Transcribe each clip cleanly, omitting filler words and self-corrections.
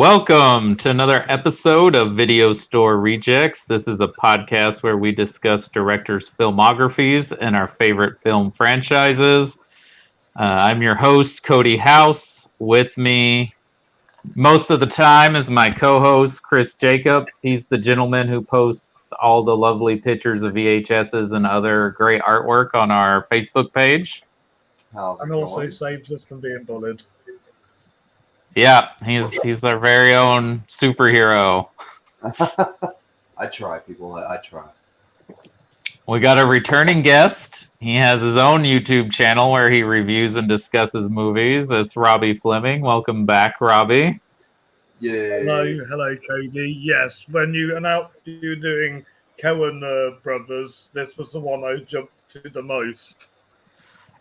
Welcome to another episode of Video Store Rejects. This is a podcast where we discuss directors' filmographies and our favorite film franchises. I'm your host, Cody House. With me most of the time is my co-host, Chris Jacobs. He's the gentleman who posts all the lovely pictures of VHSs and other great artwork on our Facebook page. And also saves us from being bullied. Yeah, he's our very own superhero. I try, people. I try. We got a returning guest. He has his own YouTube channel where he reviews and discusses movies. It's Robbie Fleming. Welcome back, Robbie. Yay. Hello, Cody. Yes, when you announced you were doing Coen Brothers, this was the one I jumped to the most.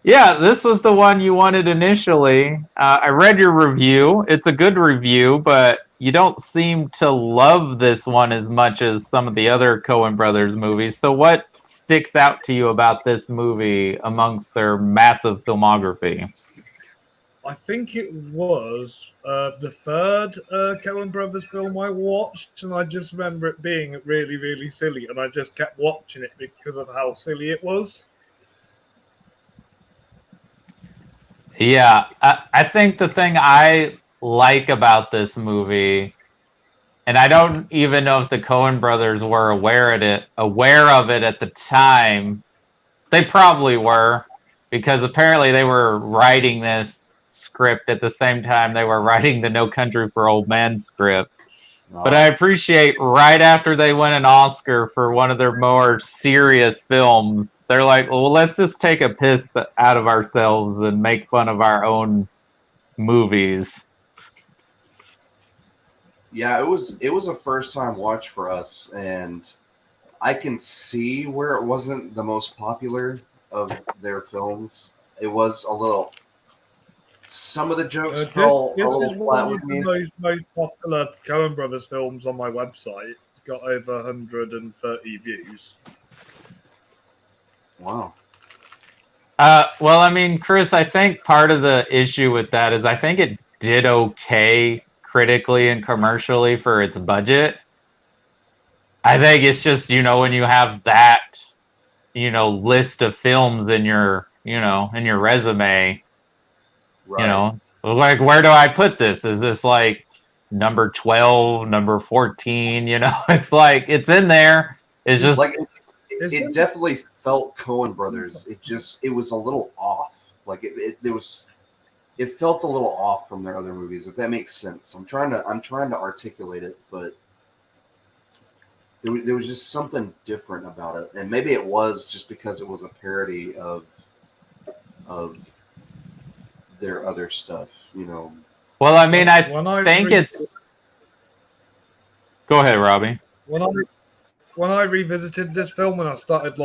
Yeah, this was the one you wanted initially. I read your review. It's a good review, but you don't seem to love this one as much as some of the other Coen Brothers movies. So what sticks out to you about this movie amongst their massive filmography? I think it was the third Coen Brothers film I watched, and I just remember it being really, really silly, and I just kept watching it because of how silly it was. Yeah, I think the thing I like about this movie, and I don't even know if the Coen brothers were aware of it at the time. They probably were, because apparently they were writing this script at the same time they were writing the No Country for Old Men script. But I appreciate right after they win an Oscar for one of their more serious films, they're like, well, let's just take a piss out of ourselves and make fun of our own movies. Yeah, it was a first time watch for us, and I can see where it wasn't the most popular of their films. It was a little. Some of the jokes fell a little flat with me. This is most popular Coen Brothers films on my website. It's got over 130 views. Wow. Well, I mean, Chris, I think part of the issue with that is I think it did okay critically and commercially for its budget. I think it's just, when you have that, list of films in your resume, right. Like, where do I put this? Is this like number 12, number 14? It's like, it's in there. It's just like it definitely felt Coen Brothers. It was a little off. Like it felt a little off from their other movies, if that makes sense. I'm trying to articulate it, but there was just something different about it, and maybe it was just because it was a parody of their other stuff, Well, I mean, I think it's. Go ahead, Robbie. When I revisited this film, when I started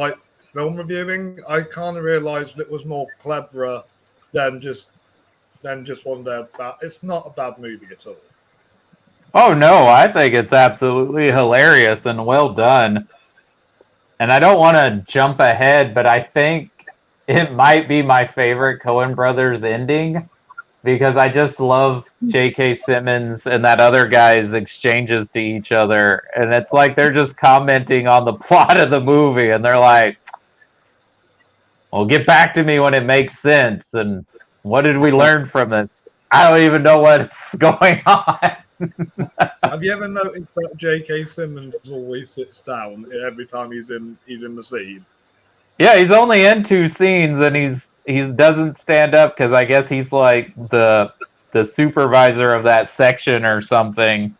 film reviewing, I kind of realized it was more cleverer than just one day. It's not a bad movie at all. Oh no, I think it's absolutely hilarious and well done. And I don't want to jump ahead, but I think it might be my favorite Coen Brothers ending, because I just love J.K. Simmons and that other guy's exchanges to each other. And it's like they're just commenting on the plot of the movie, and they're like, well, get back to me when it makes sense. And what did we learn from this? I don't even know what's going on. Have you ever noticed that J.K. Simmons always sits down every time he's in the scene? Yeah, he's only in 2 scenes, and he doesn't stand up because I guess he's like the supervisor of that section or something.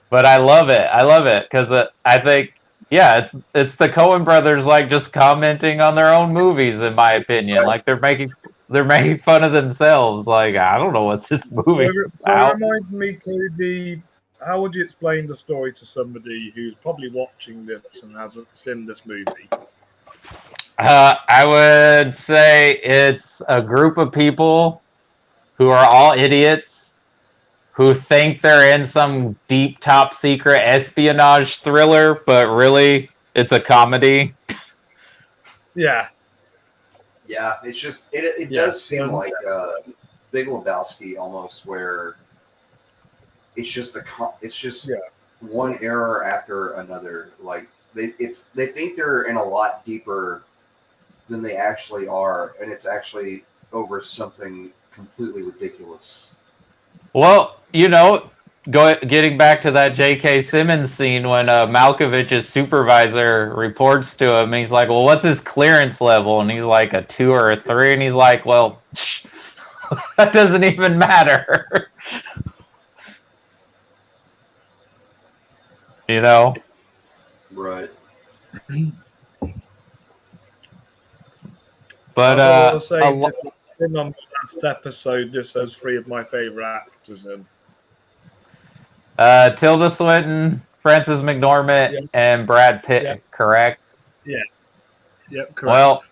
But I love it because I think, yeah, it's the Coen brothers like just commenting on their own movies, in my opinion. Right. Like they're making fun of themselves. Like, I don't know what this movie's about. So remind me, Cody, how would you explain the story to somebody who's probably watching this and hasn't seen this movie? I would say it's a group of people who are all idiots who think they're in some deep, top secret espionage thriller, but really it's a comedy. Yeah. Yeah, it's just it does seem like Big Lebowski almost, where it's just one error after another. Like they think they're in a lot deeper than they actually are, and it's actually over something completely ridiculous. Well, getting back to that J.K. Simmons scene when Malkovich's supervisor reports to him, he's like, well, what's his clearance level? And he's like, a 2 or a 3. And he's like, well, that doesn't even matter. Right. But I will say on the last episode, this has 3 of my favorite actors in. Tilda Swinton, Frances McDormand, and Brad Pitt, correct? Yeah. Yep, correct. Well,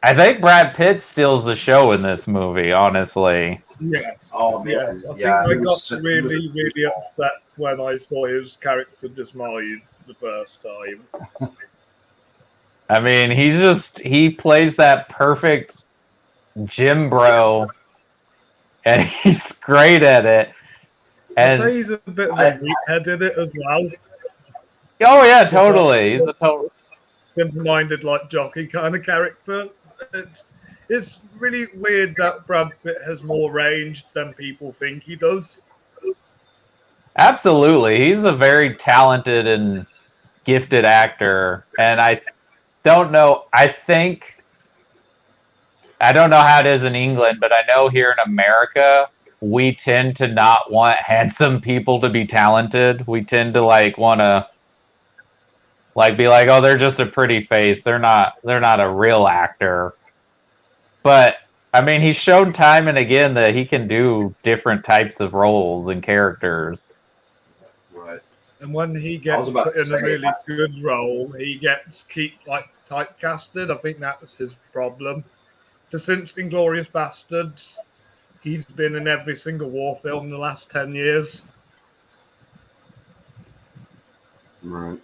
I think Brad Pitt steals the show in this movie, honestly. Yes. Oh, man. Yes. I think I got really, really upset when I saw his character dismised the first time. I mean, he plays that perfect gym bro, and he's great at it. And I'd say he's a bit of a meathead in it as well. Oh yeah, totally. He's a total simple-minded, like jockey kind of character. It's really weird that Brad Pitt has more range than people think he does. Absolutely, he's a very talented and gifted actor, and I don't know. I don't know how it is in England, but I know here in America, we tend to not want handsome people to be talented. We tend to want to be like, oh, they're just a pretty face. They're not a real actor. But I mean, he's shown time and again that he can do different types of roles and characters. Right. And when he gets put in a really good role, he gets typecasted. I think that's his problem. Since Inglourious Bastards, he's been in every single war film in the last 10 years. Right.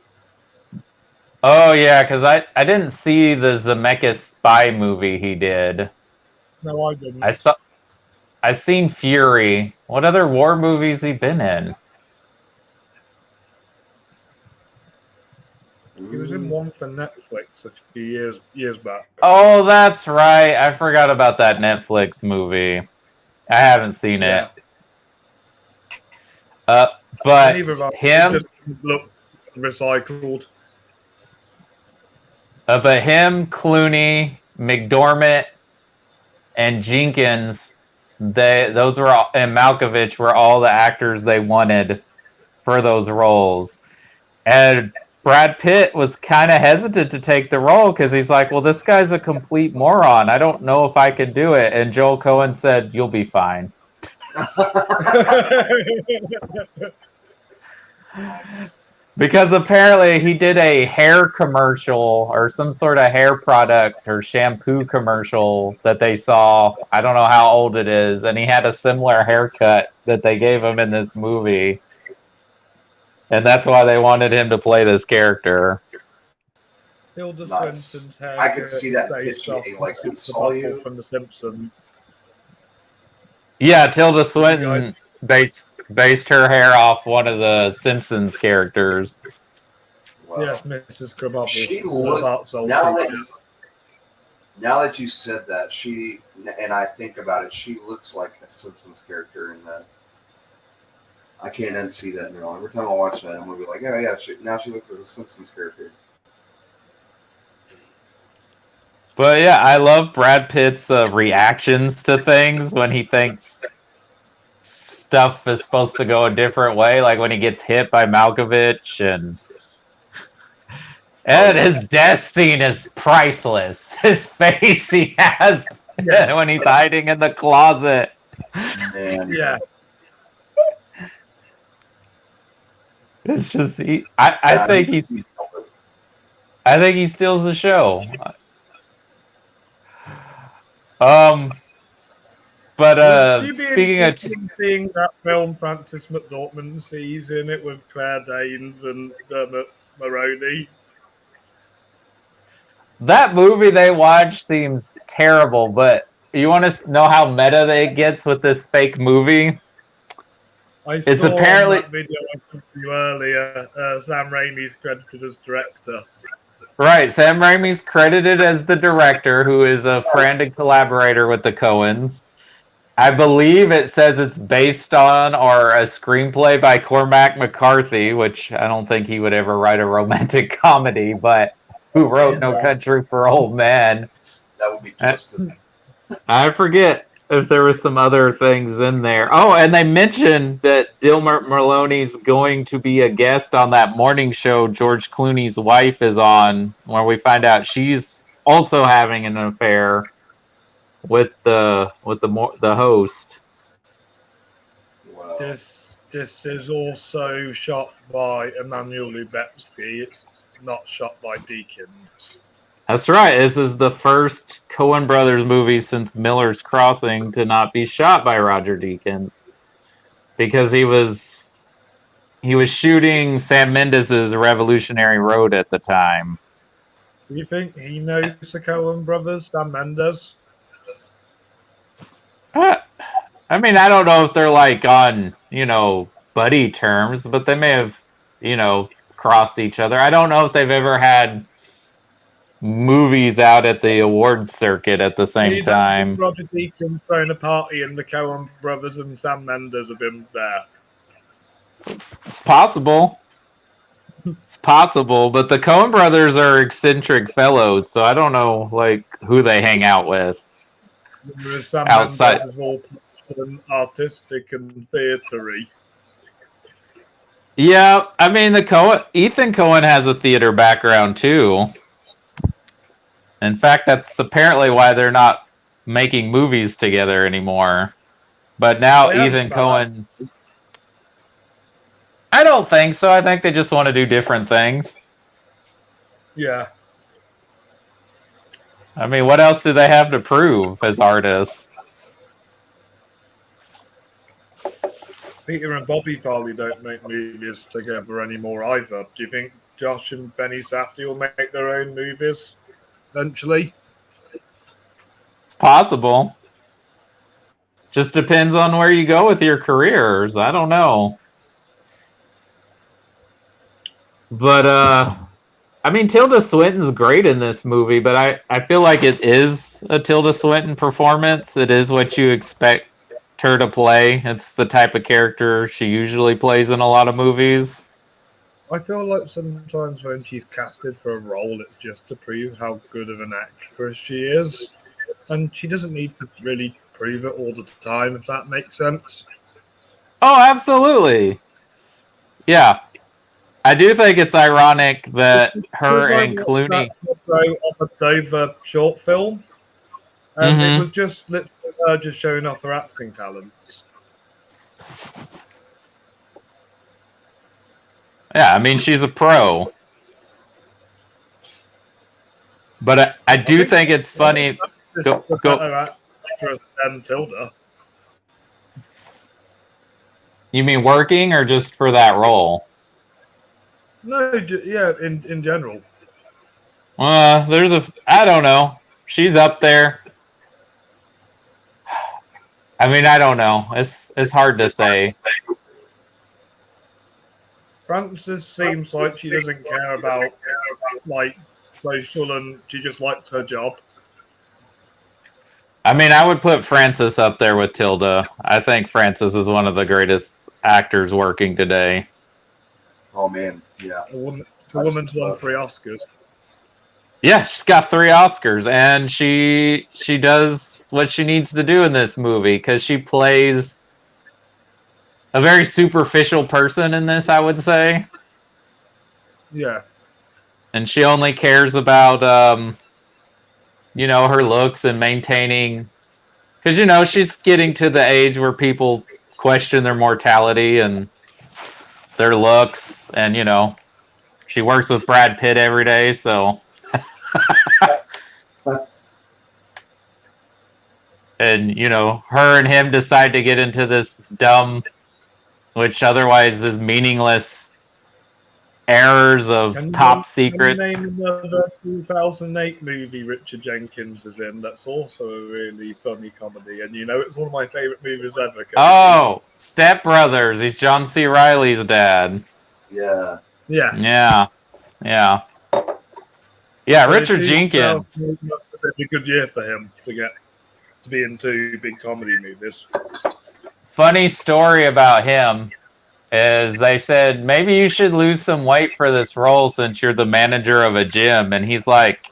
Oh, yeah, because I didn't see the Zemeckis spy movie he did. No, I didn't. I seen Fury. What other war movies he been in? He was in one for Netflix a few years back. Oh, that's right. I forgot about that Netflix movie. I haven't seen it. But him just looked recycled. But him, Clooney, McDormand, and Jenkins, those were all, and Malkovich were all the actors they wanted for those roles. And Brad Pitt was kind of hesitant to take the role because he's like, well, this guy's a complete moron. I don't know if I could do it. And Joel Coen said, you'll be fine. Because apparently he did a hair commercial or some sort of hair product or shampoo commercial that they saw. I don't know how old it is. And he had a similar haircut that they gave him in this movie. And that's why they wanted him to play this character. Tilda Swinton's hair. I could see that picture like we saw you from The Simpsons. Yeah, Tilda Swinton based her hair off one of the Simpsons characters. Wow. Yes, Mrs. Krabappel. She looked, now that you said that, and I think about it, she looks like a Simpsons character in that. I can't unsee that now. Every time I watch that, I'm going to be like, oh yeah, now she looks like a Simpsons character. But yeah, I love Brad Pitt's reactions to things when he thinks stuff is supposed to go a different way, like when he gets hit by Malkovich, and his death scene is priceless. His face he has when he's hiding in the closet. Man. Yeah. It's just I think he steals the show. But speaking of seeing that film, Frances McDormand sees in it with Claire Danes and Dermot Mulroney. That movie they watched seems terrible, but you want to know how meta it gets with this fake movie? I It's saw apparently on that video I sent you earlier, Sam Raimi's credited as director. right. Sam Raimi's credited as the director, who is a friend and collaborator with the Coens. I believe it says it's based on or a screenplay by Cormac McCarthy, which I don't think he would ever write a romantic comedy, but who wrote No Country for Old Men. That would be twisted. I forget if there was some other things in there. Oh, and they mentioned that Dilbert Maloney's going to be a guest on that morning show George Clooney's wife is on, where we find out she's also having an affair with the host. Wow. This is also shot by Emmanuel Lubezki. It's not shot by Deakins. That's right. This is the first Coen Brothers movie since Miller's Crossing to not be shot by Roger Deakins, because he was shooting Sam Mendes' Revolutionary Road at the time. Do you think he knows the Coen Brothers, Sam Mendes? I mean, I don't know if they're like on, buddy terms, but they may have, crossed each other. I don't know if they've ever had movies out at the awards circuit at the same time. Roger Deakins throwing a party and the Coen Brothers and Sam Mendes have been there. It's possible. It's possible, but the Coen Brothers are eccentric fellows, so I don't know, who they hang out with. Sam Outside. Mendes is all artistic and theatery. Yeah, I mean, Ethan Coen has a theater background too. In fact, that's apparently why they're not making movies together anymore. But now Ethan Coen... I don't think so. I think they just want to do different things. Yeah. I mean, what else do they have to prove as artists? Peter and Bobby Farley don't make movies together anymore either. Do you think Josh and Benny Safdie will make their own movies eventually? It's possible. Just depends on where you go with your careers. I don't know. But, I mean, Tilda Swinton's great in this movie, but I feel like it is a Tilda Swinton performance. It is what you expect her to play. It's the type of character she usually plays in a lot of movies. I feel like sometimes when she's casted for a role, it's just to prove how good of an actress she is. And she doesn't need to really prove it all the time, if that makes sense. Oh, absolutely. Yeah. I do think it's ironic that her and Clooney... That short film. And it was just literally her just showing off her acting talents. Yeah, I mean, she's a pro. But I do think it's funny... Go. Actress than Tilda. You mean working or just for that role? No, yeah, in general. I don't know. She's up there. I mean, I don't know. It's hard to say. Frances seems like she doesn't care about social, and she just likes her job. I mean, I would put Frances up there with Tilda. I think Frances is one of the greatest actors working today. Oh man, yeah. The woman's won 3 Oscars. Yeah, she's got 3 Oscars, and she does what she needs to do in this movie, because she plays a very superficial person in this, I would say. Yeah. And she only cares about, her looks and maintaining... Because, she's getting to the age where people question their mortality and their looks, and, she works with Brad Pitt every day, so... And, her and him decide to get into this dumb, which otherwise is meaningless, errors of top secrets. Can you name another 2008 movie Richard Jenkins is in that's also a really funny comedy? And it's one of my favorite movies ever. Oh, Step Brothers. He's John C. Reilly's dad. Yeah. Yeah. Yeah. Richard Jenkins. Must have been a good year for him to be in 2 big comedy movies. Funny story about him is they said, maybe you should lose some weight for this role since you're the manager of a gym. And he's like,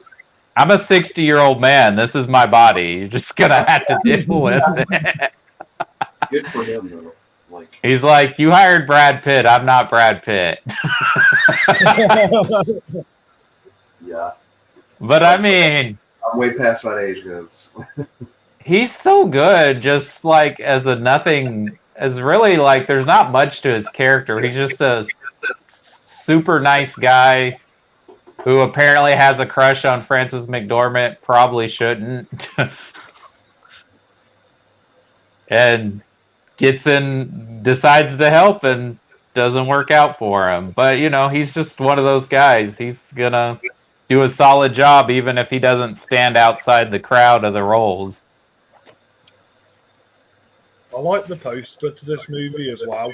I'm a 60-year-old man. This is my body. You're just going to have to deal with it. Good for him, though. He's like, you hired Brad Pitt. I'm not Brad Pitt. Yeah. But I mean, I'm way past that age, guys. He's so good, just like as really like there's not much to his character. He's just a super nice guy who apparently has a crush on Frances McDormand, probably shouldn't. And decides to help and doesn't work out for him. But he's just one of those guys. He's gonna do a solid job even if he doesn't stand outside the crowd of the roles. I like the poster to this movie as well.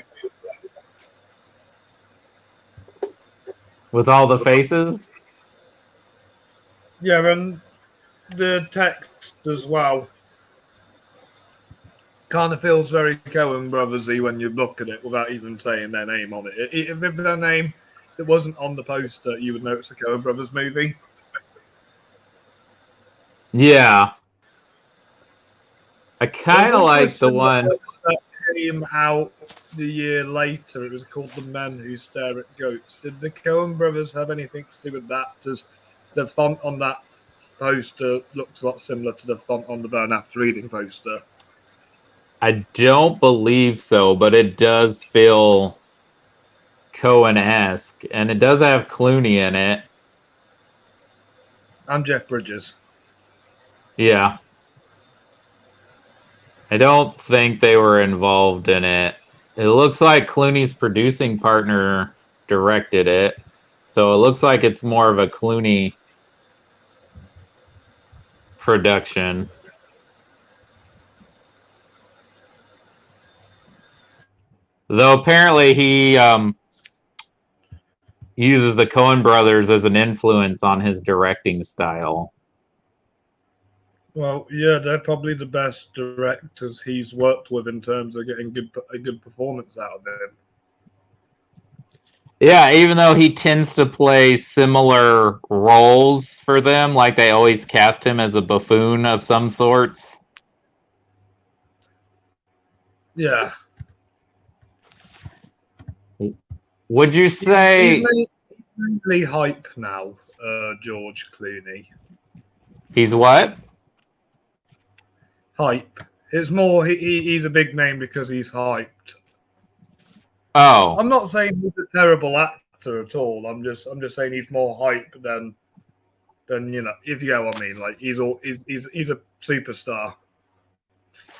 With all the faces? Yeah, and the text as well. Kind of feels very Coen Brothers-y when you look at it without even saying their name on it. If their name that wasn't on the poster, you would know it's a Coen Brothers movie. Yeah. I kind of like the one that came out the year later. It was called The Men Who Stare at Goats. Did the Coen Brothers have anything to do with that? Does the font on that poster looks a lot similar to the font on the Burn After Reading poster? I don't believe so, but it does feel Coen-esque, and it does have Clooney in it. And Jeff Bridges. Yeah. I don't think they were involved in it. It looks like Clooney's producing partner directed it, so it looks like it's more of a Clooney production. Though apparently he uses the Coen Brothers as an influence on his directing style. Well, yeah, they're probably the best directors he's worked with in terms of getting a good performance out of him. Yeah, even though he tends to play similar roles for them, like they always cast him as a buffoon of some sorts. Yeah. Would you say he's really hype now, George Clooney? He's what? Hype. It's more he's a big name because he's hyped. Oh, I'm not saying he's a terrible actor at all. I'm just saying he's more hype than if you know what I mean. Like he's a superstar.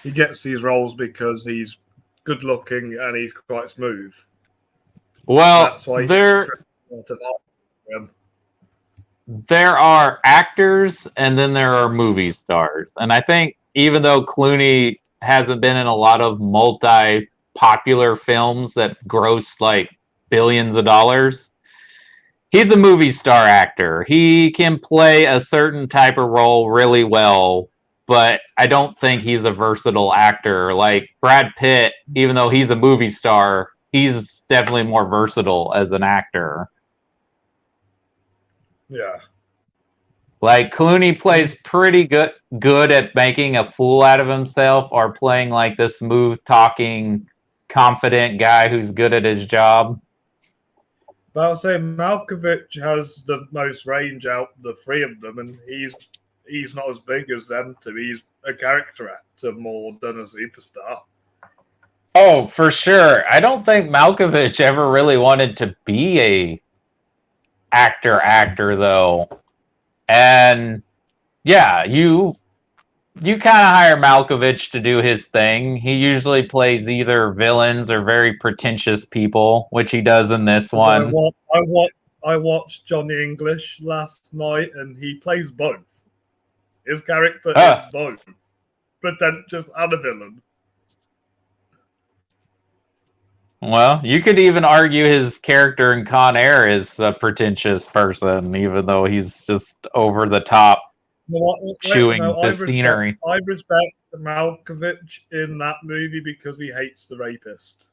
He gets these roles because he's good looking and he's quite smooth. Well, that's why there are actors and then there are movie stars. And I think even though Clooney hasn't been in a lot of multi-popular films that gross like billions of dollars, he's a movie star actor. He can play a certain type of role really well, but I don't think he's a versatile actor. Like Brad Pitt, even though he's a movie star, he's definitely more versatile as an actor. Yeah. Like Clooney plays pretty good at making a fool out of himself or playing like the smooth talking, confident guy who's good at his job. But I'll say Malkovich has the most range out of the three of them, and he's not as big as them two. He's a character actor more than a superstar. Oh, for sure. I don't think Malkovich ever really wanted to be a actor though. And yeah, you you kind of hire Malkovich to do his thing. He usually plays either villains or very pretentious people, which he does in this one. I watched Johnny English last night, and he plays both. His character is both pretentious and a villain. Well, you could even argue his character in Con Air is a pretentious person, even though he's just over the top chewing the scenery. I respect Malkovich in that movie because he hates the rapist.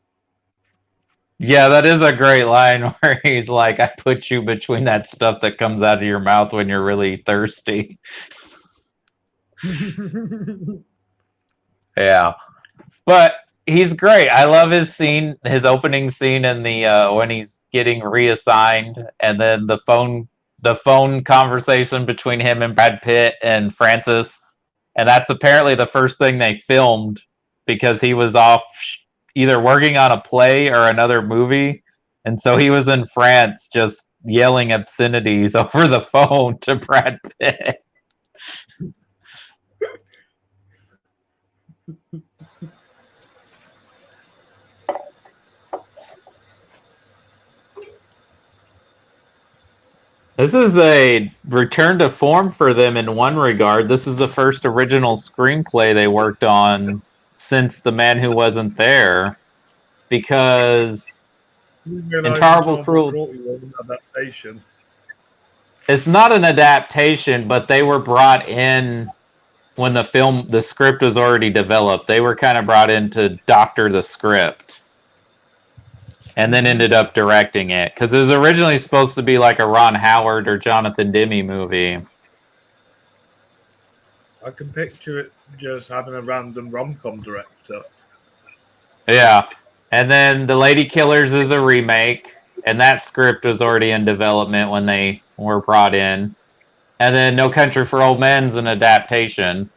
Yeah, that is a great line where he's like, I put you between that stuff that comes out of your mouth when you're really thirsty. Yeah. But he's great. I love his scene, his opening scene in the when he's getting reassigned, and then the phone conversation between him and Brad Pitt and Francis. And that's apparently the first thing they filmed because he was off either working on a play or another movie. And so he was in France just yelling obscenities over the phone to Brad Pitt. This is a return to form for them in one regard. This is the first original screenplay they worked on since The Man Who Wasn't There, because Intolerable Cruelty was an adaptation. It's not an adaptation, but they were brought in when the script was already developed. They were kind of brought in to doctor the script, and then ended up directing it, because it was originally supposed to be like a Ron Howard or Jonathan Demme movie. I can picture it just having a random rom-com director. Yeah. And then The Lady Killers is a remake, and that script was already in development when they were brought in. And then No Country for Old Men's an adaptation.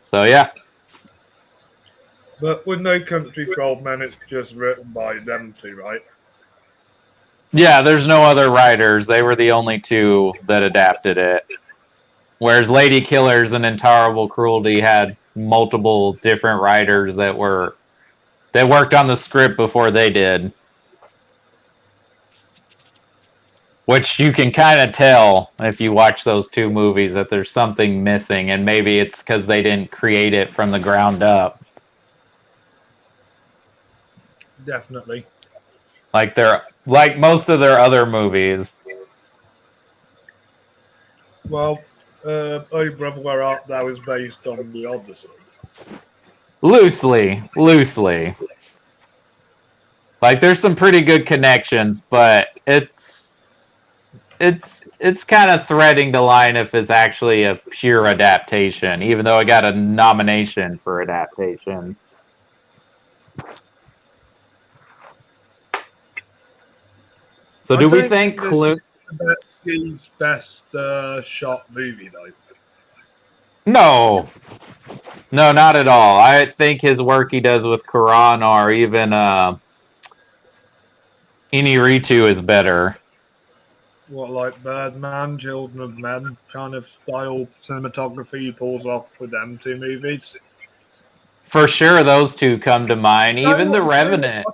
So, yeah. But with No Country for Old Men, it's just written by them two, right? Yeah, there's no other writers. They were the only two that adapted it. Whereas Lady Killers and Intolerable Cruelty had multiple different writers that worked on the script before they did. Which you can kind of tell if you watch those two movies that there's something missing, and maybe it's because they didn't create it from the ground up. Definitely. Like most of their other movies. Well, Oh Brother, Where Art Thou is based on the Odyssey. Loosely. Like, there's some pretty good connections, but it's kind of threading the line if it's actually a pure adaptation, even though it got a nomination for adaptation. So do we think His best shot movie, though? No, not at all. I think his work he does with Quran or even Iniritu is better. What, like Birdman, Children of Men kind of style cinematography he pulls off with them two movies? For sure, those two come to mind. Even The Revenant.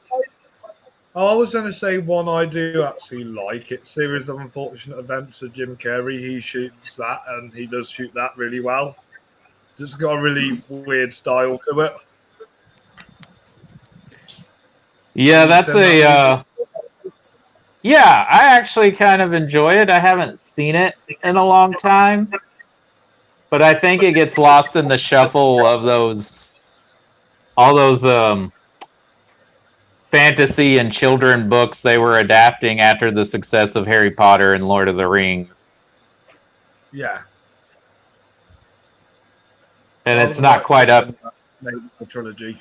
I was going to say one I do actually like. It's Series of Unfortunate Events of Jim Carrey. He shoots that, and he does shoot that really well. It's got a really weird style to it. Yeah, that's a... Yeah, I actually kind of enjoy it. I haven't seen it in a long time. But I think it gets lost in the shuffle of all those fantasy and children books they were adapting after the success of Harry Potter and Lord of the Rings. Yeah. And it's not quite up. The trilogy.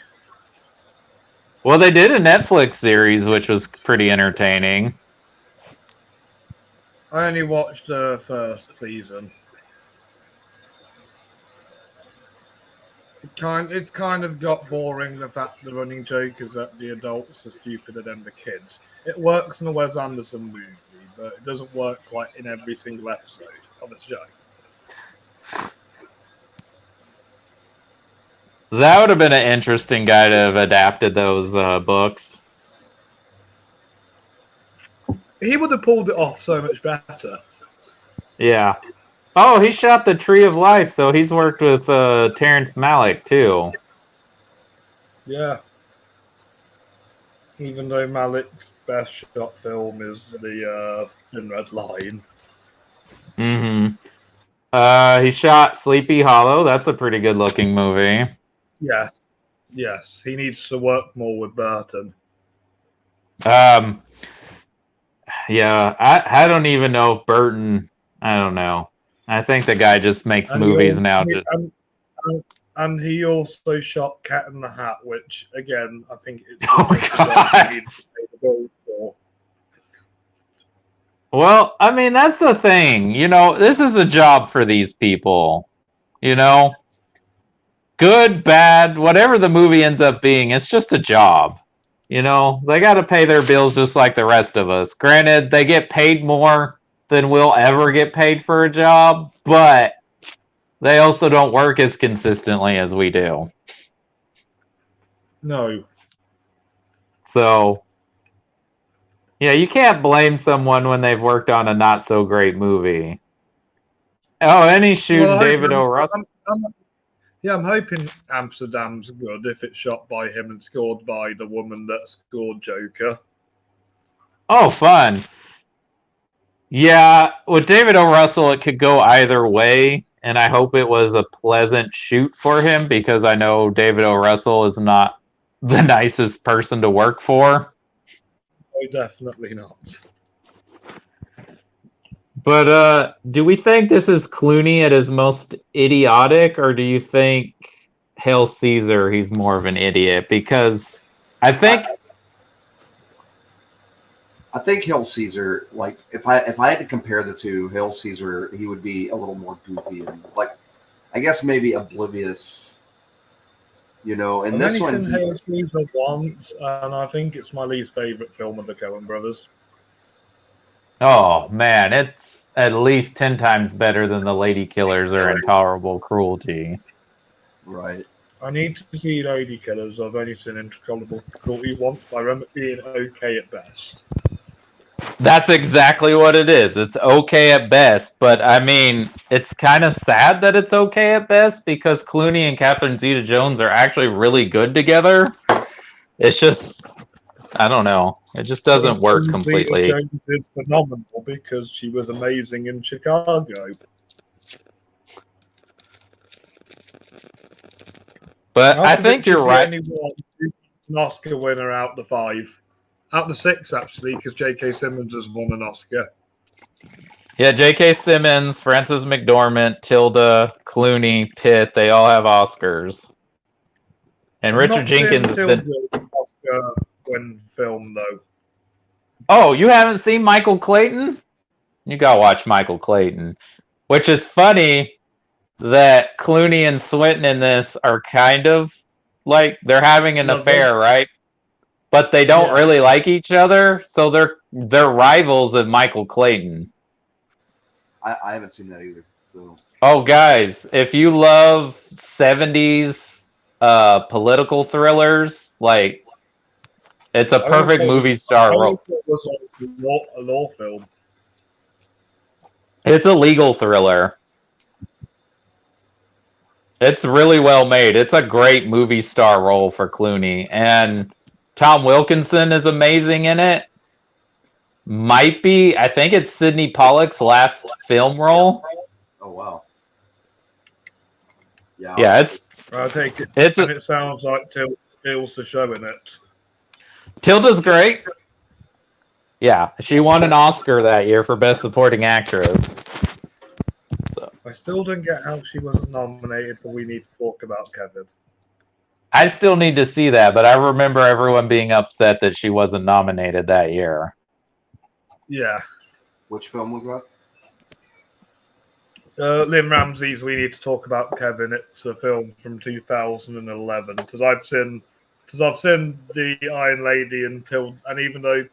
Well, they did a Netflix series, which was pretty entertaining. I only watched the first season. It kind of got boring, the fact the running joke is that the adults are stupider than the kids. It works in a Wes Anderson movie, but it doesn't work quite in every single episode of the show. That would have been an interesting guy to have adapted those books. He would have pulled it off so much better. Yeah. Oh, he shot the Tree of Life, so he's worked with Terrence Malick too. Yeah. Even though Malick's best shot film is the Thin Red Line. Mm-hmm. He shot Sleepy Hollow. That's a pretty good looking movie. Yes. Yes. He needs to work more with Burton. Yeah, I don't even know if Burton. I don't know. I think the guy just makes movies now. And he also shot Cat in the Hat, which again I think it's God. Well, I mean that's the thing. This is a job for these people. Good, bad, whatever the movie ends up being, it's just a job. They got to pay their bills just like the rest of us. Granted, they get paid more than we'll ever get paid for a job, but they also don't work as consistently as we do. No. So, yeah, you can't blame someone when they've worked on a not so great movie. Oh, and he's shooting David O. Russell. I'm hoping Amsterdam's good if it's shot by him and scored by the woman that scored Joker. Oh, fun. Yeah, with David O. Russell, it could go either way, and I hope it was a pleasant shoot for him because I know David O. Russell is not the nicest person to work for. No, definitely not. But do we think this is Clooney at his most idiotic, or do you think Hail Caesar, he's more of an idiot? Because I think Hail Caesar, like if I had to compare the two, Hail Caesar, he would be a little more goofy and I guess maybe oblivious. And this one, Hail Caesar once, and I think it's my least favorite film of the Coen Brothers. Oh man, it's at least 10 times better than The Lady Killers or Intolerable Cruelty. Right. I need to see Lady Killers. I've only seen Intolerable Cruelty once. I remember it being okay at best. That's exactly what it is. It's okay at best, but I mean, it's kind of sad that it's okay at best because Clooney and Catherine Zeta-Jones are actually really good together. It's just, I don't know. It just doesn't work completely. Jones is phenomenal because she was amazing in Chicago. But I think you're right. An Oscar winner out the 5. Out the 6, actually, because J.K. Simmons has won an Oscar. Yeah, J.K. Simmons, Frances McDormand, Tilda, Clooney, Pitt, they all have Oscars. And Richard Jenkins has been... Oscar win film, though. Oh, you haven't seen Michael Clayton? You gotta watch Michael Clayton. Which is funny that Clooney and Swinton in this are kind of like they're having an affair, right? But they don't really like each other, so they're rivals of Michael Clayton. I haven't seen that either. So. Oh, guys, if you love 70s political thrillers, like it's a perfect movie star role. It was a law film. It's a legal thriller. It's really well made. It's a great movie star role for Clooney, and Tom Wilkinson is amazing in it. Might be, I think it's Sidney Pollack's last film role. Oh wow! Yeah, it's. I take it. It sounds like Tilda's showing it. Tilda's great. Yeah, she won an Oscar that year for Best Supporting Actress. So I still don't get how she wasn't nominated for We Need to Talk About Kevin. I still need to see that, but I remember everyone being upset that she wasn't nominated that year. Yeah. Which film was that? Lynn Ramsey's We Need to Talk About Kevin. It's a film from 2011. Because I've seen The Iron Lady and even though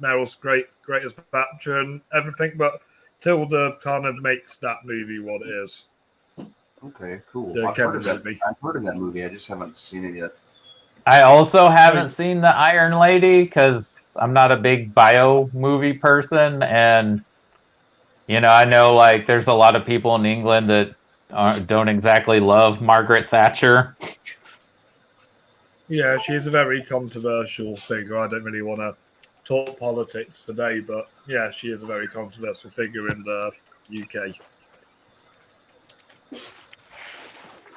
Meryl's great as Thatcher and everything, but Tilda kind of makes that movie what it is. Okay, cool. The I've heard of Kevin that. movie. I've heard of that movie. I just haven't seen it yet. I also haven't seen The Iron Lady because I'm not a big bio movie person, and I know like there's a lot of people in England that don't exactly love Margaret Thatcher. Yeah, she's a very controversial figure. I don't really want to talk politics today, but yeah, she is a very controversial figure in the UK.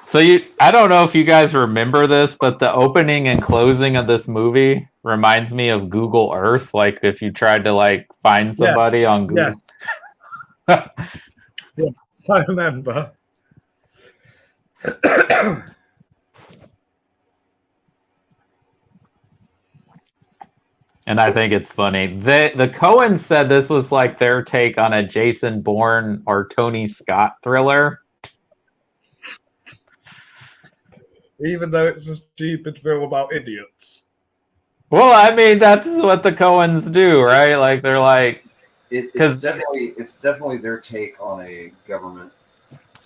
So I don't know if you guys remember this, but the opening and closing of this movie reminds me of Google Earth. Like if you tried to like find somebody on Google. Yes. Yes, I remember. And I think it's funny. The Coens said this was like their take on a Jason Bourne or Tony Scott thriller. Even though it's a stupid film about idiots. Well, I mean, that's what the Coens do, right? Like they're like, it's definitely their take on a government.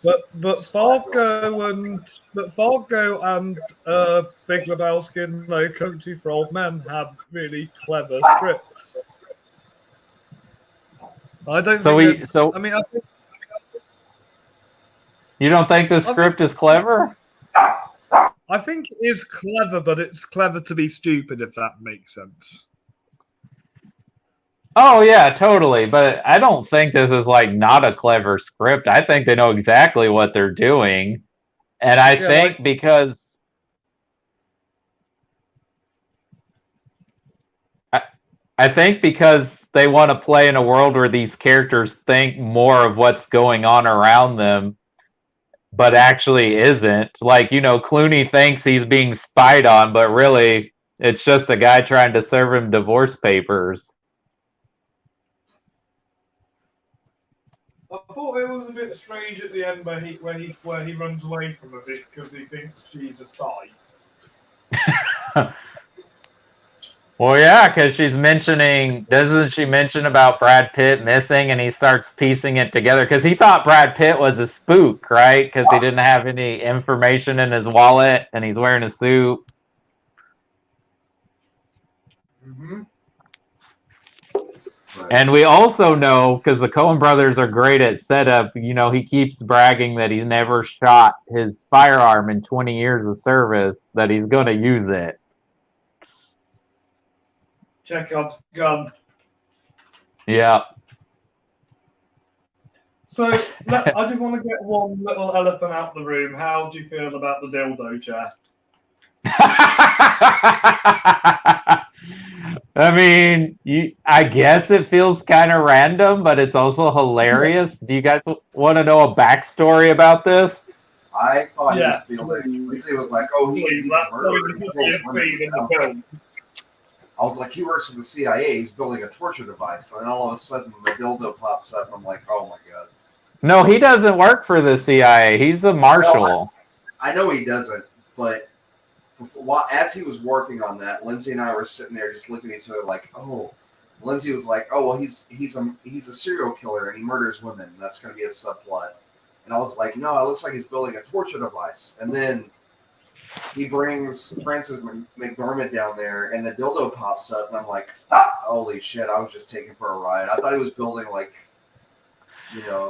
But Fargo and Big Lebowski and No Country for Old Men have really clever scripts. I don't. think I mean, I think you don't think the script is clever? I think it is clever, but it's clever to be stupid, if that makes sense. Oh yeah, totally. But I don't think this is like not a clever script. I think they know exactly what they're doing. And I think because I think because they want to play in a world where these characters think more of what's going on around them, but actually isn't. Like, Clooney thinks he's being spied on, but really it's just a guy trying to serve him divorce papers. I thought it was a bit strange at the end where he runs away from her because he thinks she's a spy. Well, yeah, because doesn't she mention about Brad Pitt missing, and he starts piecing it together because he thought Brad Pitt was a spook, right? Because he didn't have any information in his wallet, and he's wearing a suit. Mm-hmm. And we also know, because the Coen brothers are great at setup, he keeps bragging that he's never shot his firearm in 20 years of service, that he's going to use it. Chekhov's gun. Yeah. So, I just want to get one little elephant out the room. How do you feel about the dildo chair? I mean, I guess it feels kind of random, but it's also hilarious. Do you guys want to know a backstory about this? I thought he was building. Lindsay was like, "Oh, he's a murderer. He kills women." I was like, he works for the CIA. He's building a torture device, and then all of a sudden, the dildo pops up, and I'm like, "Oh my god!" No, he doesn't work for the CIA. He's the marshal. No, I know he doesn't, but as he was working on that, Lindsay and I were sitting there just looking at each other like, "Oh." Lindsay was like, "Oh well, he's a serial killer and he murders women. That's going to be a subplot." And I was like, "No, it looks like he's building a torture device." And then he brings Frances McDormand down there, and the dildo pops up, and I'm like, "Holy shit!" I was just taken for a ride. I thought he was building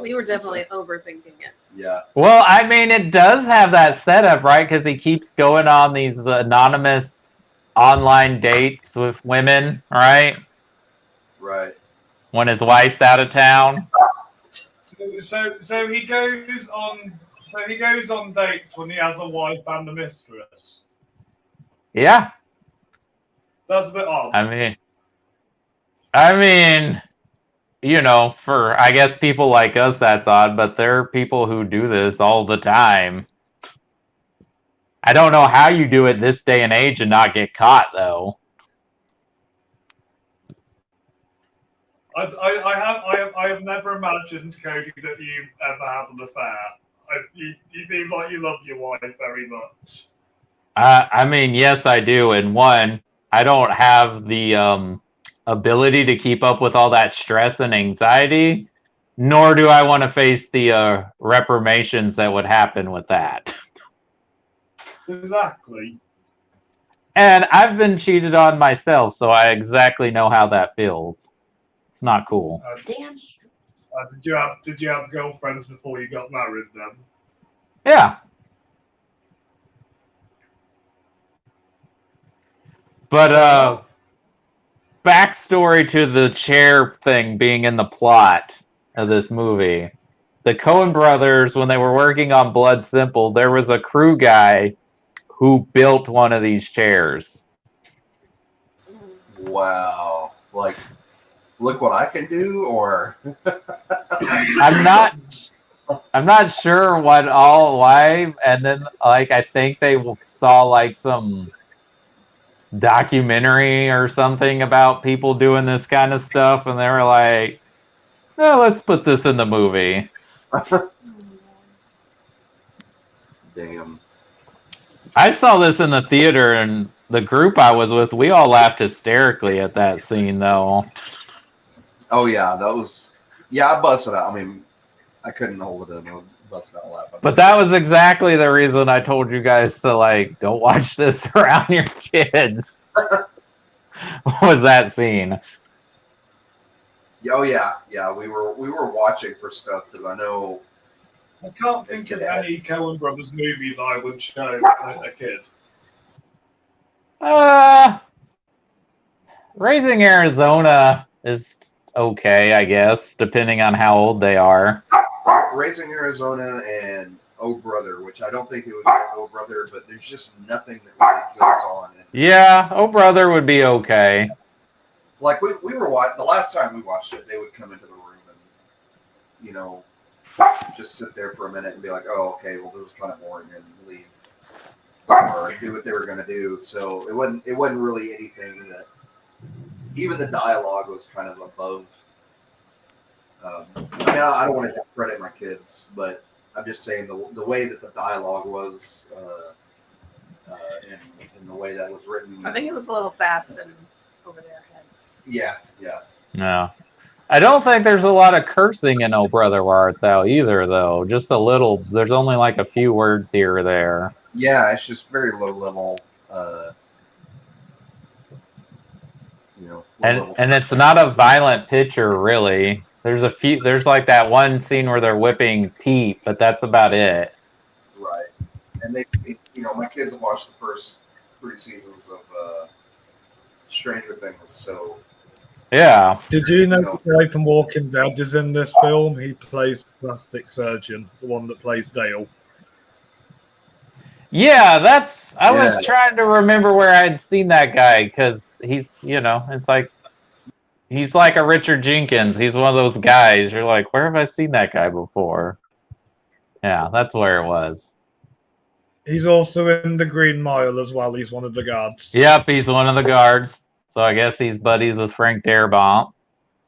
We were definitely overthinking it. Yeah. Well, I mean, it does have that setup, right? Because he keeps going on these anonymous online dates with women, right? Right. When his wife's out of town. So he goes on dates when he has a wife and a mistress. Yeah. That's a bit odd. I mean, for, I guess, people like us, that's odd, but there are people who do this all the time. I don't know how you do it this day and age and not get caught, though. I have never imagined, Cody, that you've ever had an affair. You seem like you love your wife very much. I mean, yes, I do. And one, I don't have the ability to keep up with all that stress and anxiety. Nor do I want to face the reprimations that would happen with that. Exactly. And I've been cheated on myself, so I exactly know how that feels. It's not cool. Damn. Did you have girlfriends before you got married then? Yeah. But backstory to the chair thing being in the plot of this movie. The Coen Brothers, when they were working on Blood Simple, there was a crew guy who built one of these chairs. Wow. Like, look what I can do, or I'm not sure why, and then like I think they saw like some documentary or something about people doing this kind of stuff, and they were like, "No, let's put this in the movie." damn. I saw this in the theater, and the group I was with, we all laughed hysterically at that scene, though. Oh yeah, that was. Yeah, I busted out. I mean, I couldn't hold it in. I busted out laughing. But that was exactly the reason I told you guys to like don't watch this around your kids. Was that scene? Oh yeah. We were watching for stuff because I know. I can't think of any Coen Brothers movie that I would show a kid. Raising Arizona is okay, I guess, depending on how old they are. Raising Arizona and Oh Brother, which I don't think it was like Oh Brother, but there's just nothing that really goes on. Yeah, Oh Brother would be okay. Like we were watching the last time we watched it, they would come into the room and just sit there for a minute and be like, "Oh, okay, well this is kind of boring," and leave or do what they were going to do. So it wasn't really anything that even the dialogue was kind of above. I don't want to discredit my kids, but I'm just saying the way that the dialogue was and the way that was written. I think it was a little fast and over their heads. Yeah. No. I don't think there's a lot of cursing in Oh Brother Where Art Thou either, though. Just a little. There's only like a few words here or there. Yeah, it's just very low level. And it's not a violent picture, really. There's like that one scene where they're whipping Pete, but that's about it. Right. And my kids have watched the first 3 seasons of Stranger Things, so. Yeah. Did you know the guy from Walking Dead is in this film? He plays the plastic surgeon, the one that plays Dale. Yeah, I was trying to remember where I'd seen that guy because he's, it's like he's like a Richard Jenkins. He's one of those guys. You're like, where have I seen that guy before? Yeah, that's where it was. He's also in The Green Mile as well. He's one of the guards. Yep, he's one of the guards. So I guess he's buddies with Frank Darabont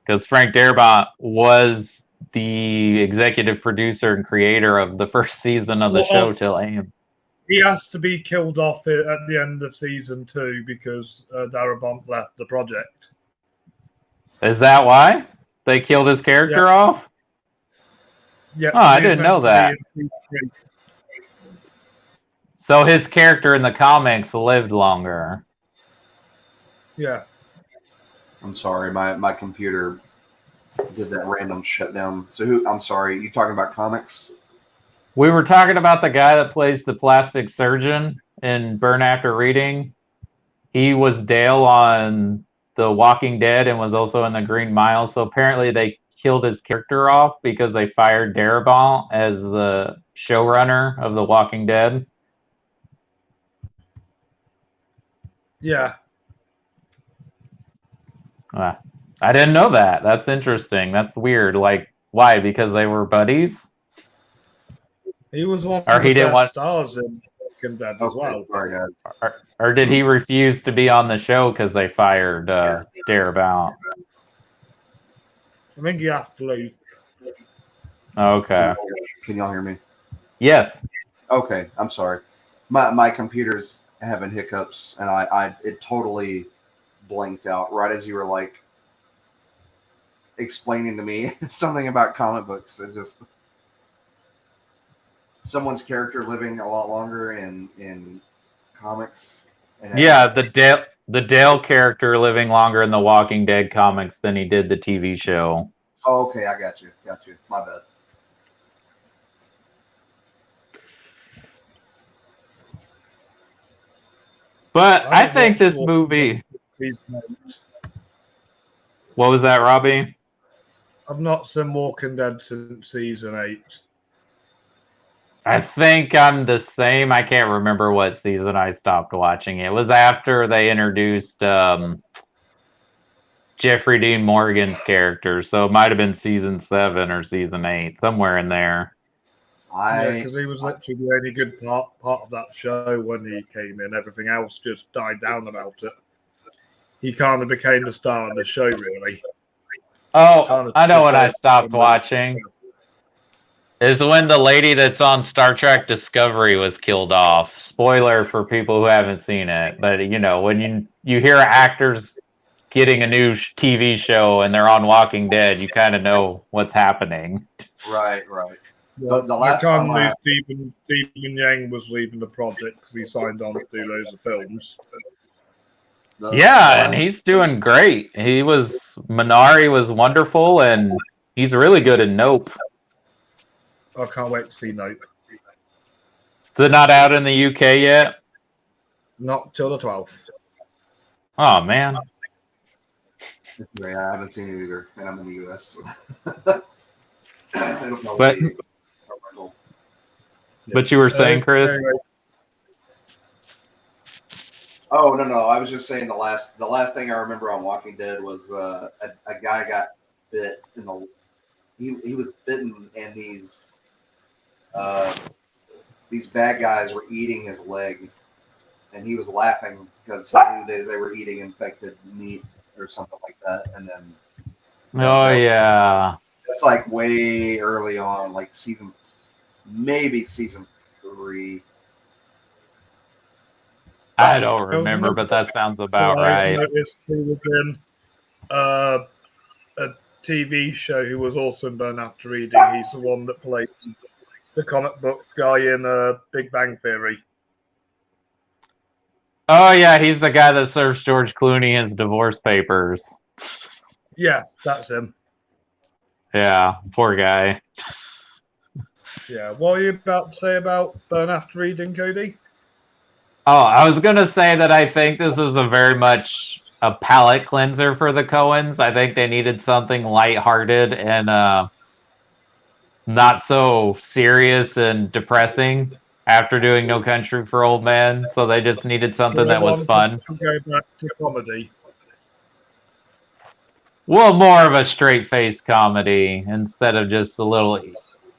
because Frank Darabont was the executive producer and creator of the first season of the show till AIM. He has to be killed off at the end of season 2 because Darabont left the project. Is that why they killed his character off? Yeah. Oh, I didn't know that. So his character in the comics lived longer. Yeah. I'm sorry, my computer did that random shutdown. So I'm sorry, you talking about comics? We were talking about the guy that plays the plastic surgeon in Burn After Reading. He was Dale on The Walking Dead and was also in The Green Mile. So apparently they killed his character off because they fired Darabont as the showrunner of The Walking Dead. Yeah. I didn't know that. That's interesting. That's weird. Like, why? Because they were buddies? He was one or of he the didn't want stars in Walking Dead as well. Or did he refuse to be on the show because they fired Darabont? I think you have to leave. Okay. Can y'all hear me? Yes. Okay, I'm sorry. My computer's having hiccups, and it totally blanked out right as you were like, explaining to me something about comic books. It just someone's character living a lot longer in comics. And Yeah, the Dale character living longer in the Walking Dead comics than he did the TV show. oh, okay, I got you. My bad. But I think watched this Walking movie. Dead season 8. What was that, Robbie? I've not seen Walking Dead since season 8. I think I'm the same. I can't remember what season I stopped watching. It was after they introduced Jeffrey Dean Morgan's character, so it might have been season 7 or season 8, somewhere in there. Yeah, because he was literally the only good part of that show when he came in. Everything else just died down about it. He kind of became the star of the show, really. Oh, I know when I stopped watching. Is when the lady that's on Star Trek Discovery was killed off. Spoiler for people who haven't seen it. But, you know, when you hear actors getting a new TV show and they're on Walking Dead, you kind of know what's happening. Right. Yeah, The last time Stephen Yang was leaving the project because he signed on to do loads of films. And he's doing great. Minari was wonderful, and he's really good in Nope. I can't wait to see Nope. Is it not out in the UK yet? Not till the 12th. Oh, man. Yeah, I haven't seen it either, and I'm in the US. But you were saying, Chris? Anyway. Oh no! I was just saying the last thing I remember on Walking Dead was a guy got bit in the. He was bitten, and these bad guys were eating his leg, and he was laughing because he knew they were eating infected meat or something like that. And then yeah, it's like way early on, like maybe season 3. I don't remember, but that sounds about right. I noticed he was in a TV show who was also in Burn After Reading. He's the one that played the comic book guy in Big Bang Theory. Oh, yeah, he's the guy that serves George Clooney his divorce papers. Yes, that's him. Yeah, poor guy. Yeah, what are you about to say about Burn After Reading, Cody? Oh, I was going to say that I think this was a very much a palate cleanser for the Coens. I think they needed something lighthearted and not so serious and depressing after doing No Country for Old Men. So they just needed something that was fun. Go back to comedy. Well, more of a straight-faced comedy instead of just the little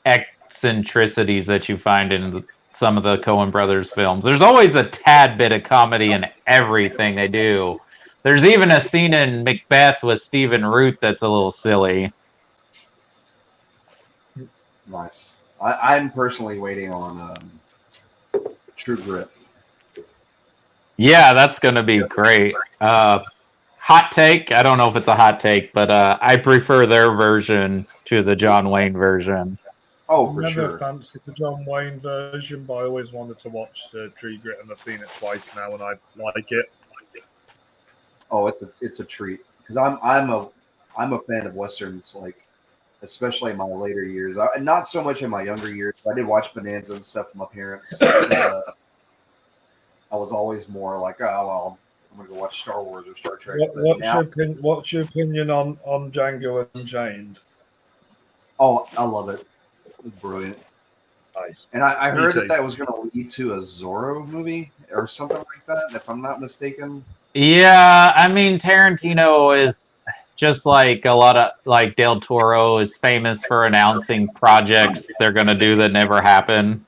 eccentricities that you find in some of the Coen Brothers films. There's always a tad bit of comedy in everything they do. There's even a scene in Macbeth with Stephen Root that's a little silly. Nice. I'm personally waiting on True Grit. Yeah, that's going to be great. Hot take. I don't know if it's a hot take, but I prefer their version to the John Wayne version. Oh, for Never sure. fancied the John Wayne version, but I always wanted to watch True Grit, and I've seen it twice now, and I like it. Oh, it's a treat because I'm a fan of westerns, like especially in my later years. Not so much in my younger years. I did watch Bonanza and stuff with my parents. I was always more like, oh well, I'm gonna go watch Star Wars or Star Trek. What's your opinion on Django Unchained? Oh, I love it. It's brilliant. Nice. And I heard that was going to lead to a Zorro movie or something like that, if I'm not mistaken. Yeah, I mean, Tarantino is just like a lot of, like Del Toro is famous for announcing projects they're going to do that never happen.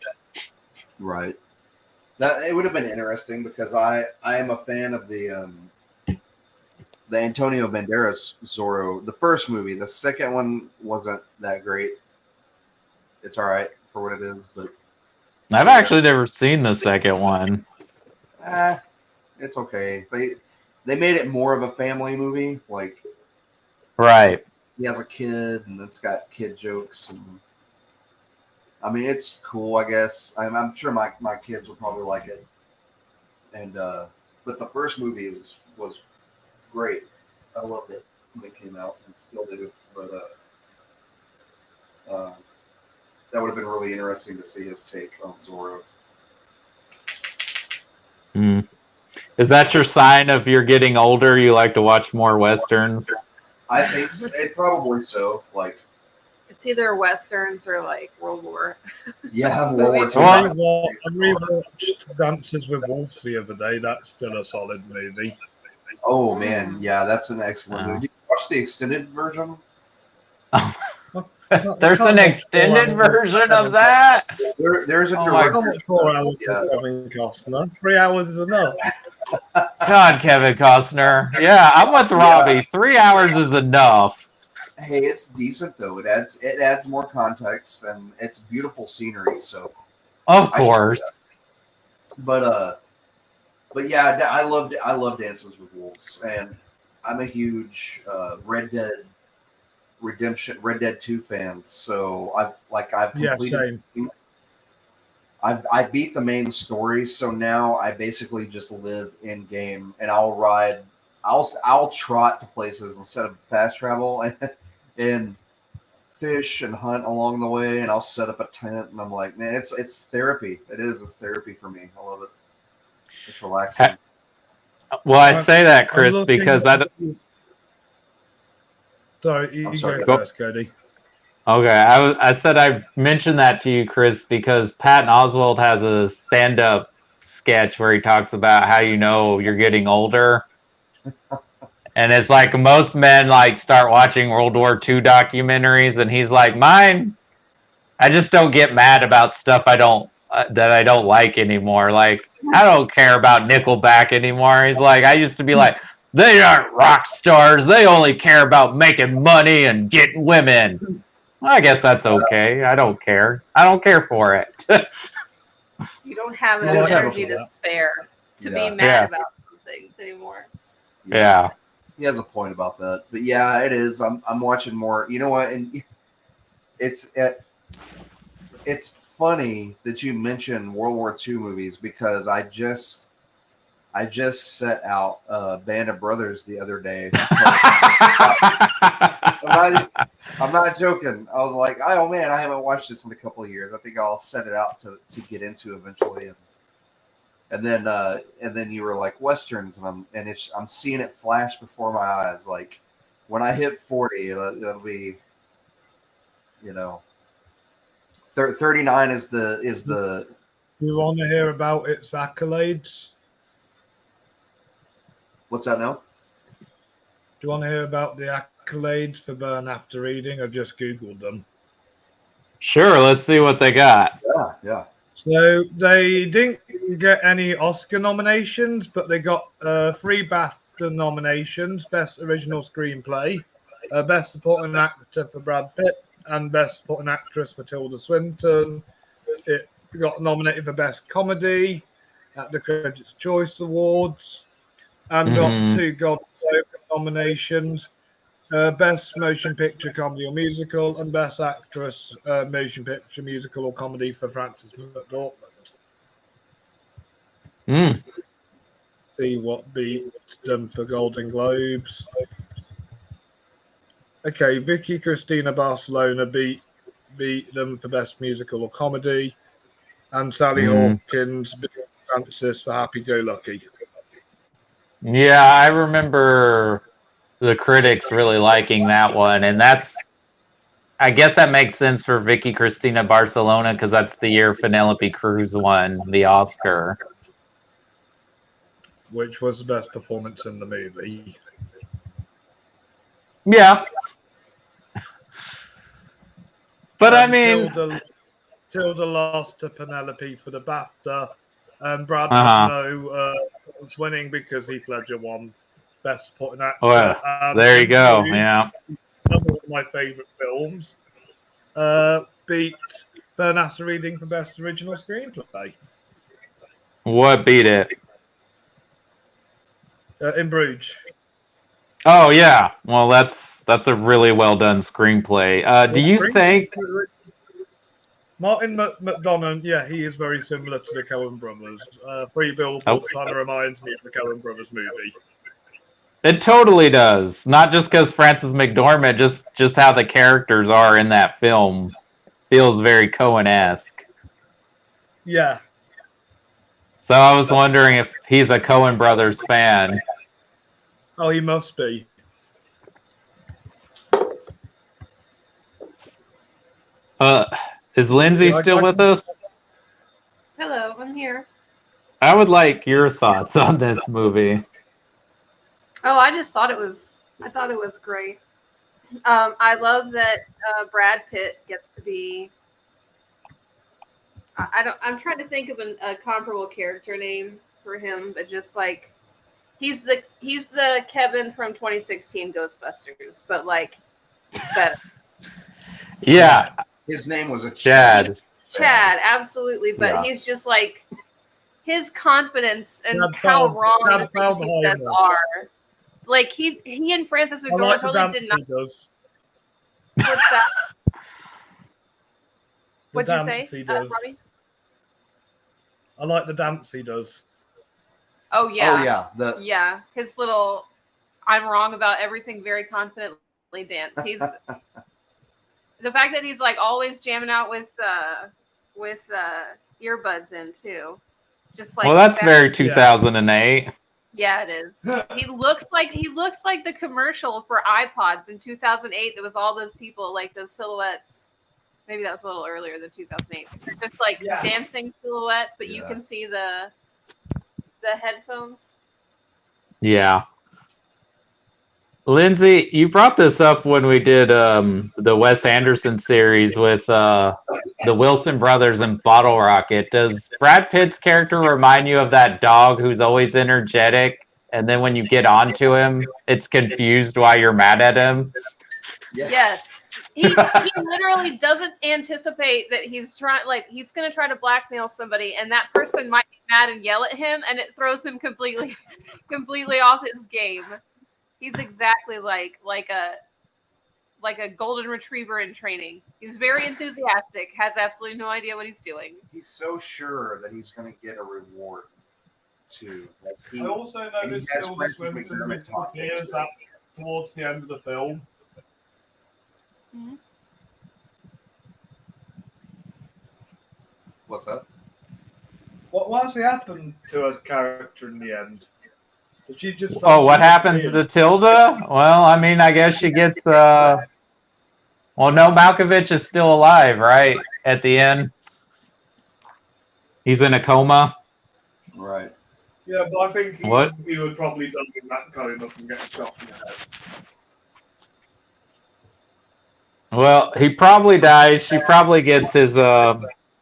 Right. It would have been interesting because I am a fan of the Antonio Banderas Zorro, the first movie. The second one wasn't that great. It's all right for what it is, but I've actually never seen the second one. It's okay. They made it more of a family movie, like right. he has a kid, and it's got kid jokes, and I mean, it's cool. I guess I'm sure my kids will probably like it, and but the first movie was great. I loved it when it came out, and still do. But that would have been really interesting to see his take on Zorro. Mm. Is that your sign of you're getting older? You like to watch more westerns? I think probably so. Like, It's either westerns or like World War. yeah, World War II. I rewatched Dances with Wolves the other day. That's still a solid movie. Oh man, yeah, that's an excellent movie. Did you watch the extended version? There's an extended version of that. There's a director's 4 hours for Kevin Costner. 3 hours is enough. God, Kevin Costner. Yeah, I'm with Robbie. Yeah. 3 hours is enough. Hey, it's decent though. It adds more context, and it's beautiful scenery. So, of course. But yeah, I love Dances with Wolves, and I'm a huge Red Dead Redemption, Red Dead 2 fan. So I've completed. Yeah, I beat the main story, so now I basically just live in game, and I'll trot to places instead of fast travel and fish and hunt along the way, and I'll set up a tent, and I'm like, man, it's therapy. It's therapy for me. I love it. It's relaxing. Well, I say that, Chris, because I don't. Sorry, you go first, Cody. Okay, I said I mentioned that to you, Chris, because Patton Oswalt has a stand-up sketch where he talks about how you know you're getting older. And it's like most men like start watching World War II documentaries, and he's like, mine, I just don't get mad about stuff that I don't like anymore. Like, I don't care about Nickelback anymore. He's like, I used to be like, they aren't rock stars. They only care about making money and getting women. Well, I guess that's okay. I don't care. I don't care for it. You don't have enough energy to spare to be mad about some things anymore. Yeah. He has a point about that. But yeah, it is. I'm watching more. You know what? And it's funny that you mentioned World War II movies, because I just set out Band of Brothers the other day. I'm not joking. I was like, oh man, I haven't watched this in a couple of years. I think I'll set it out to get into eventually. And then you were like westerns, and I'm seeing it flash before my eyes. Like when I hit 40, it'll be, 39 is the. You want to hear about its accolades? What's that now? Do you want to hear about the accolades for Burn After Reading? I've just Googled them. Sure, let's see what they got. Yeah. So they didn't get any Oscar nominations, but they got 3 BAFTA nominations: Best Original Screenplay, Best Supporting Actor for Brad Pitt, and Best Supporting Actress for Tilda Swinton. It got nominated for Best Comedy at the Critics' Choice Awards, and got 2 Golden Globe nominations: Best Motion Picture Comedy or Musical, and Best Actress Motion Picture Musical or Comedy for Frances McDormand. See what beat them for Golden Globes. Okay, Vicky Cristina Barcelona beat them for Best Musical or Comedy, and Sally Hawkins beat Frances for Happy Go Lucky. Yeah, I remember the critics really liking that one, and I guess that makes sense for Vicky Cristina Barcelona, because that's the year Penelope Cruz won the Oscar. Which was the best performance in the movie. Yeah. But I mean... Tilda lost to Penelope for the BAFTA, and Brad had no winning because Heath Ledger won Best Supporting Actor. Well, there you go. Yeah. One of my favourite films. Beat Burn After Reading for Best Original Screenplay. What beat it? In Bruges. Oh yeah, well that's a really well done screenplay. Do you think? Martin McDonagh, yeah, he is very similar to the Coen Brothers. Three Billboards kind of reminds me of the Coen Brothers movie. It totally does. Not just because Frances McDormand, just how the characters are in that film feels very Coen-esque. Yeah. So I was wondering if he's a Coen Brothers fan. Oh, he must be. Is Lindsay still with us? Hello, I'm here. I would like your thoughts on this movie. Oh, I thought it was great. I love that Brad Pitt gets to be. I'm trying to think of a comparable character name for him, but just like he's the Kevin from 2016 Ghostbusters, but like better. Yeah. His name was Chad. Chad, absolutely, but he's just like his confidence and how wrong the things he says are. Like he and Frances McDormand totally did not. What's that? What'd you say, Robbie? I like the dance he does. Oh yeah. Oh yeah. His little "I'm wrong about everything" very confidently dance. He's the fact that he's like always jamming out with earbuds in too. Just like, well, that's very 2008. Yeah, it is. He looks like the commercial for iPods in 2008. There was all those people, like those silhouettes. Maybe that was a little earlier than 2008. They're just like dancing silhouettes, but you can see the headphones. Yeah. Lindsay, you brought this up when we did the Wes Anderson series with the Wilson brothers and Bottle Rocket. Does Brad Pitt's character remind you of that dog who's always energetic, and then when you get onto him, it's confused why you're mad at him? Yes. He literally doesn't anticipate that he's going to try to blackmail somebody, and that person might be mad and yell at him, and it throws him completely off his game. He's exactly like a golden retriever in training. He's very enthusiastic, has absolutely no idea what he's doing. He's so sure that he's going to get a reward too. I also noticed towards the end of the film. Mm-hmm. What's that? What actually happened to her character in the end? Did she just? Oh, what happens to Tilda? Well, I mean, I guess she gets. Well, no, Malkovich is still alive, right? At the end, he's in a coma. Right. Yeah, but I think he would probably done that going up and getting shot in the head. Well, he probably dies. She probably gets his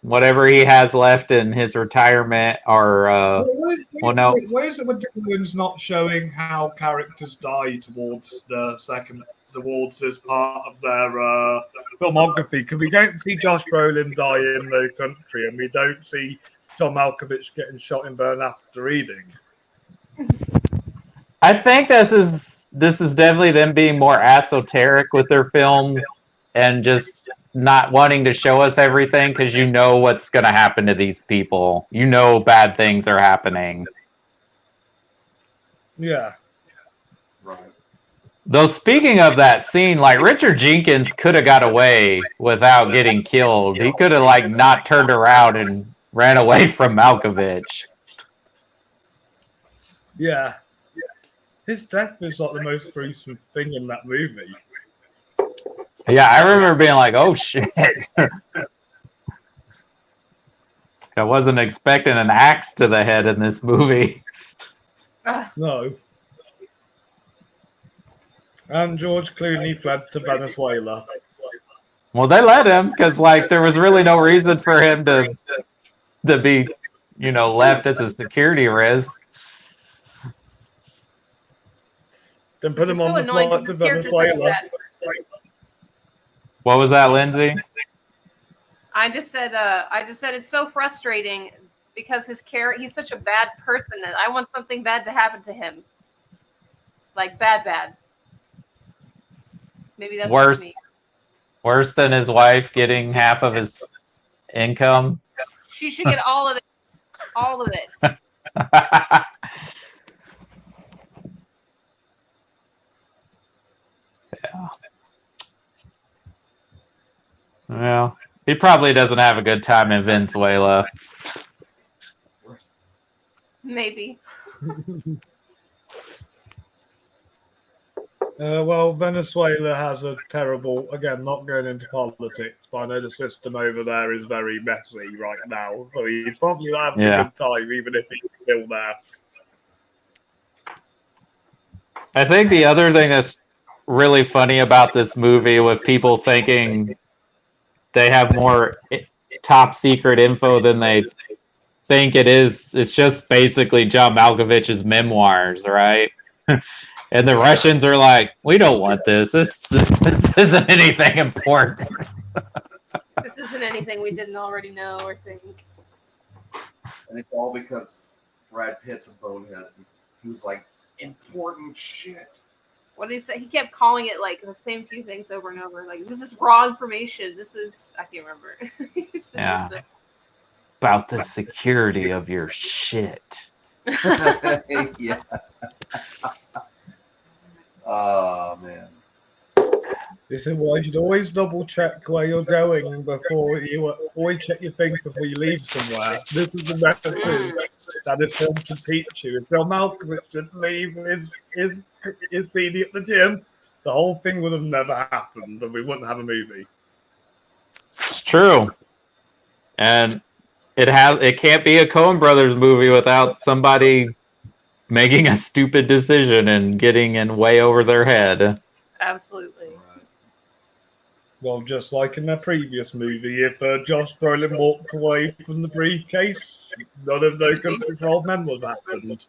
whatever he has left in his retirement, or no. Why is it Coen's not showing how characters die towards this part of their filmography? Because we don't see Josh Brolin die in No Country, and we don't see John Malkovich getting shot in Burn After Reading. I think this is definitely them being more esoteric with their films and just not wanting to show us everything, because you know what's going to happen to these people. You know bad things are happening. Yeah. Right. Though, speaking of that scene, like, Richard Jenkins could have got away without getting killed. He could have, like, not turned around and ran away from Malkovich. Yeah. His death is like the most gruesome thing in that movie. Yeah, I remember being like, oh, shit. I wasn't expecting an axe to the head in this movie. No. And George Clooney fled to Venezuela. Well, they let him, because, like, there was really no reason for him to be, left as a security risk. Then put him on the flight to Venezuela. What was that, Lindsay? I just said it's so frustrating because he's such a bad person that I want something bad to happen to him. Like bad. Maybe that's Worse. just me. Worse than his wife getting half of his income. She should get all of it. All of it. Yeah. Well, he probably doesn't have a good time in Venezuela. Maybe. Well, Venezuela has a terrible, again, not going into politics, but I know the system over there is very messy right now. So he's probably not having a good time, even if he's still there. I think the other thing that's really funny about this movie, with people thinking they have more top secret info than they think it is, it's just basically John Malkovich's memoirs, right? And the Russians are like, we don't want this. This isn't anything important. This isn't anything we didn't already know or think. And it's all because Brad Pitt's a bonehead. He was like, important shit. What did he say? He kept calling it like the same few things over and over. Like, this is raw information. This is, I can't remember. Yeah. About the security of your shit. Yeah. Oh, man. This is why you should always double check where you're going before you always check your things before you leave somewhere. This is the method that this film should teach you. If John Malkovich should leave his CD at the gym, the whole thing would have never happened and we wouldn't have a movie. It's true. And it can't be a Coen Brothers movie without somebody making a stupid decision and getting in way over their head. Absolutely. Well, just like in their previous movie, if Josh Brolin walked away from the briefcase, none of No Country for Old Men would have happened.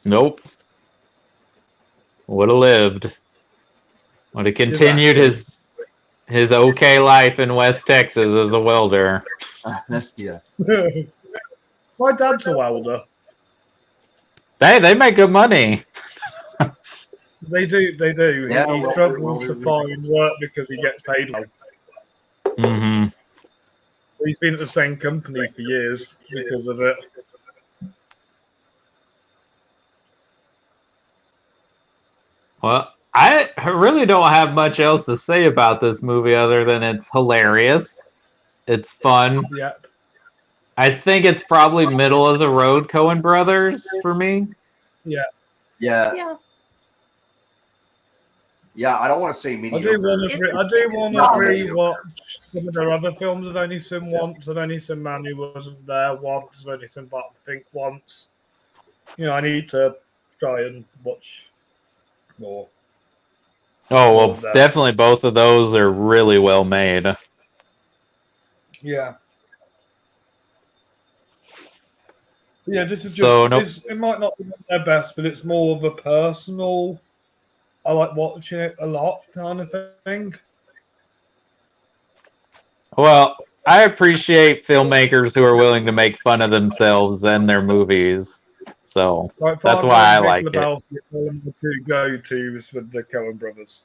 Nope. Would have lived. Would have continued his okay life in West Texas as a welder. Yeah. My dad's a welder. They make good money. They do. Yeah, he struggles to find work because he gets paid well. Mm-hmm. He's been at the same company for years because of it. Well, I really don't have much else to say about this movie other than it's hilarious. It's fun. Yep. I think it's probably middle of the road Coen Brothers for me. Yeah. Yeah, I don't want to say I mediocre. do want to rewatch some of their other films I've only seen once. I've only seen Man Who Wasn't There once. I've only seen But Think once. You know, I need to try and watch more. Oh, well, definitely both of those are really well made. Yeah. Yeah, this is So, just, it might not be their best, but it's more of a personal, I like watching it a lot kind of thing. Well, I appreciate filmmakers who are willing to make fun of themselves and their movies. So Like, that's why I like it. One of the two go-tos with the Coen Brothers.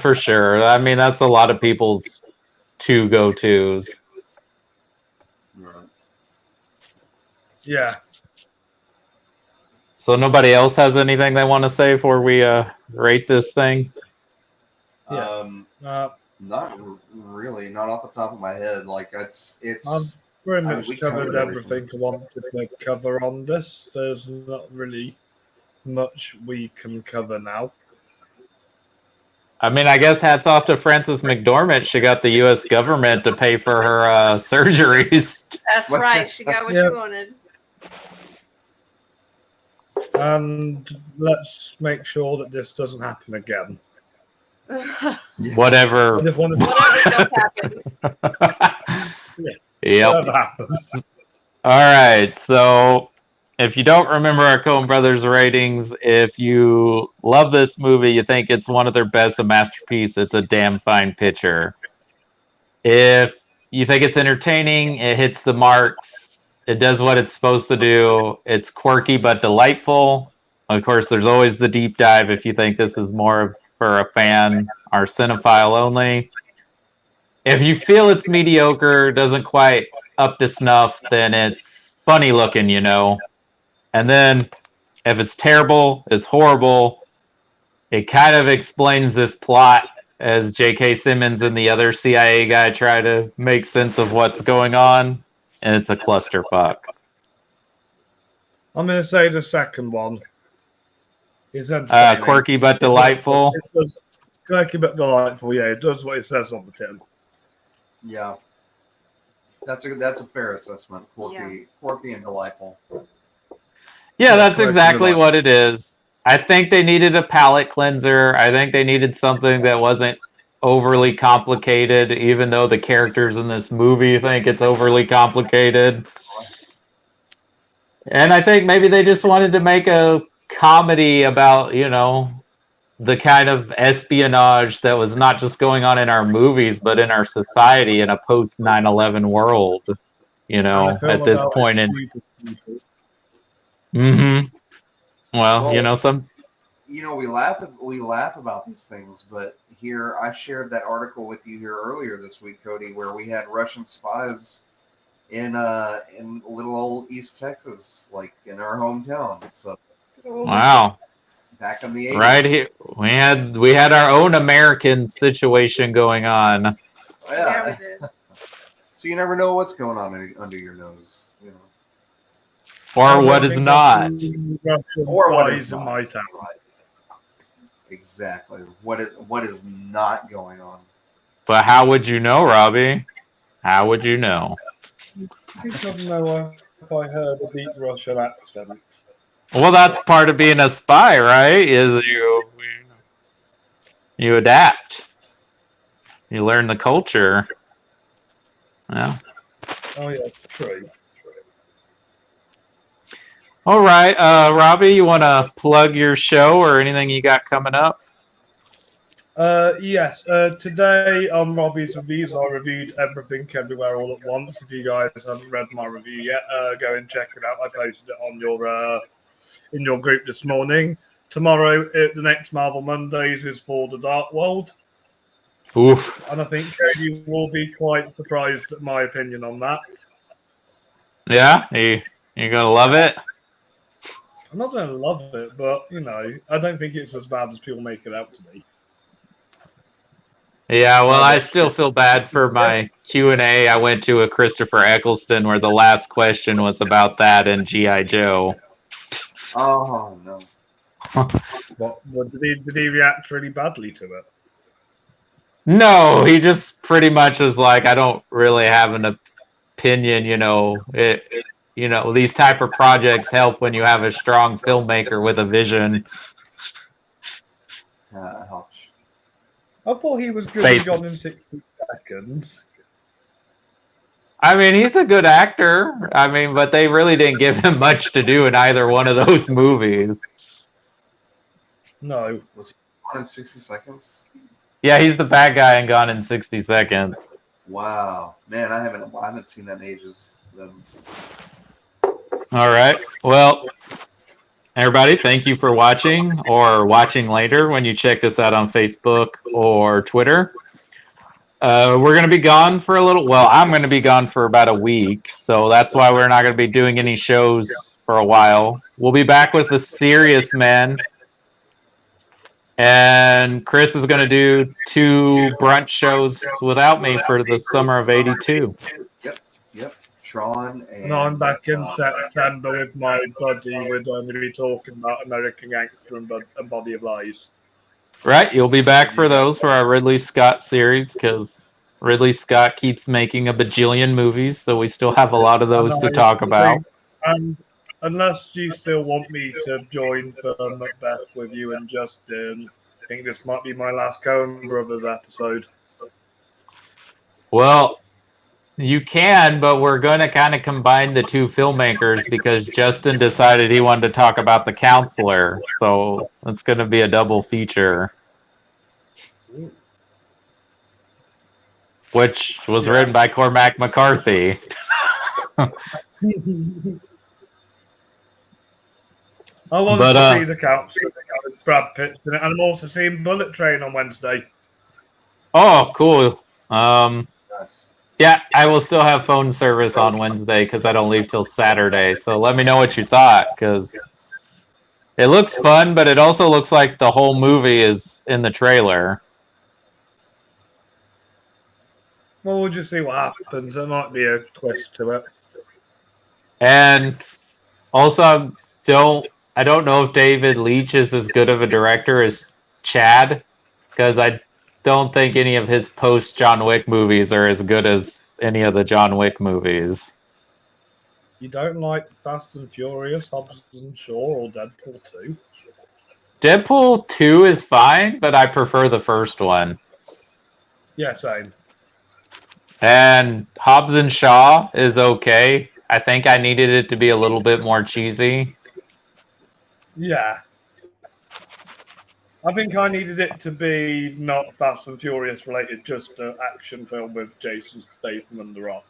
For sure. I mean, that's a lot of people's two go-tos. Right. Yeah. So nobody else has anything they want to say before we rate this thing? Not really, not off the top of my head. Like it's. I've pretty I mean, much we covered covered everything I wanted to cover on this. There's not really much we can cover now. I mean, I guess hats off to Frances McDormand. She got the U.S. government to pay for her surgeries. That's right. She got what she wanted. And let's make sure that this doesn't happen again. Whatever. Whatever happens. Yep. Whatever happens. All right. So if you don't remember our Coen Brothers ratings, if you love this movie, you think it's one of their best, a masterpiece, it's a damn fine picture. If you think it's entertaining, it hits the marks, it does what it's supposed to do, it's quirky but delightful. Of course, there's always the deep dive if you think this is more of for a fan, our cinephile only. If you feel it's mediocre, doesn't quite up to snuff, then it's funny looking, you know. And then if it's terrible, it's horrible. It kind of explains this plot as J.K. Simmons and the other CIA guy try to make sense of what's going on, and it's a clusterfuck. I'm going to say the second one is Quirky but delightful. Quirky but delightful, yeah. It does what it says on the tin. Yeah. That's a fair assessment. Quirky and delightful. Yeah, that's exactly what it is. I think they needed a palate cleanser. I think they needed something that wasn't overly complicated, even though the characters in this movie think it's overly complicated. And I think maybe they just wanted to make a comedy about, you know, the kind of espionage that was not just going on in our movies, but in our society in a post 9/11 world, you know, at this point in. Well, you know, we laugh about these things, but here I shared that article with you here earlier this week, Cody, where we had Russian spies in little old East Texas, like in our hometown. So wow. Back in the 80s. Right here, we had our own American situation going on. Yeah. So you never know what's going on under your nose, you know. Or what is not. Or what is in my town. Exactly. What is not going on. But how would you know, Robbie? How would you know? I don't know if I heard a deep Russian accent. Well, that's part of being a spy, right? Is you adapt. You learn the culture. Yeah. Oh yeah, true. All right, Robbie, you want to plug your show or anything you got coming up? Yes. Today on Robbie's Reviews, I reviewed Everything Everywhere All at Once. If you guys haven't read my review yet, go and check it out. I posted it on your in your group this morning. Tomorrow, the next Marvel Mondays is For the Dark World. Oof. And I think Cody will be quite surprised at my opinion on that. Yeah? You're going to love it? I'm not going to love it, but, you know, I don't think it's as bad as people make it out to be. Yeah, well, I still feel bad for my Q&A. I went to a Christopher Eccleston where the last question was about that and G.I. Joe. Oh, no. What did he react really badly to it? No, he just pretty much was like, I don't really have an opinion, you know. You know, these type of projects help when you have a strong filmmaker with a vision. Ouch. I thought he was good and gone in 60 seconds. I mean, he's a good actor. I mean, but they really didn't give him much to do in either one of those movies. No. Was he gone in 60 seconds? Yeah, he's the bad guy and Gone in 60 Seconds. Wow. Man, I haven't seen that in ages. All right. Well, everybody, thank you for watching or watching later when you check this out on Facebook or Twitter. We're going to be gone for a little. Well, I'm going to be gone for about a week, so that's why we're not going to be doing any shows for a while. We'll be back with The Serious Men. And Chris is going to do 2 brunch shows without me for the summer of '82. Yep. Tron and I'm back in September with my buddy. We're going to be talking about American Gangster and Body of Lies. Right, you'll be back for those for our Ridley Scott series because Ridley Scott keeps making a bajillion movies, so we still have a lot of those to talk about. Unless you still want me to join for Macbeth with you and Justin, I think this might be my last Coen Brothers episode. Well, you can, but we're going to kind of combine the 2 filmmakers because Justin decided he wanted to talk about The Counselor, so it's going to be a double feature. Which was written by Cormac McCarthy. I want But, to see the couch. Brad Pitt, and I'm also seeing Bullet Train on Wednesday. Oh, cool. Yes. Yeah, I will still have phone service on Wednesday because I don't leave till Saturday. So let me know what you thought, because it looks fun, but it also looks like the whole movie is in the trailer. Well, we'll just see what happens. There might be a twist to it. And also, I don't know if David Leitch is as good of a director as Chad, because I don't think any of his post John Wick movies are as good as any of the John Wick movies. You don't like Fast and Furious, Hobbs and Shaw, or Deadpool 2? Deadpool 2 is fine, but I prefer the first one. Yeah, same. And Hobbs and Shaw is okay. I think I needed it to be a little bit more cheesy. Yeah. I think I needed it to be not Fast and Furious related, just an action film with Jason Statham and The Rock.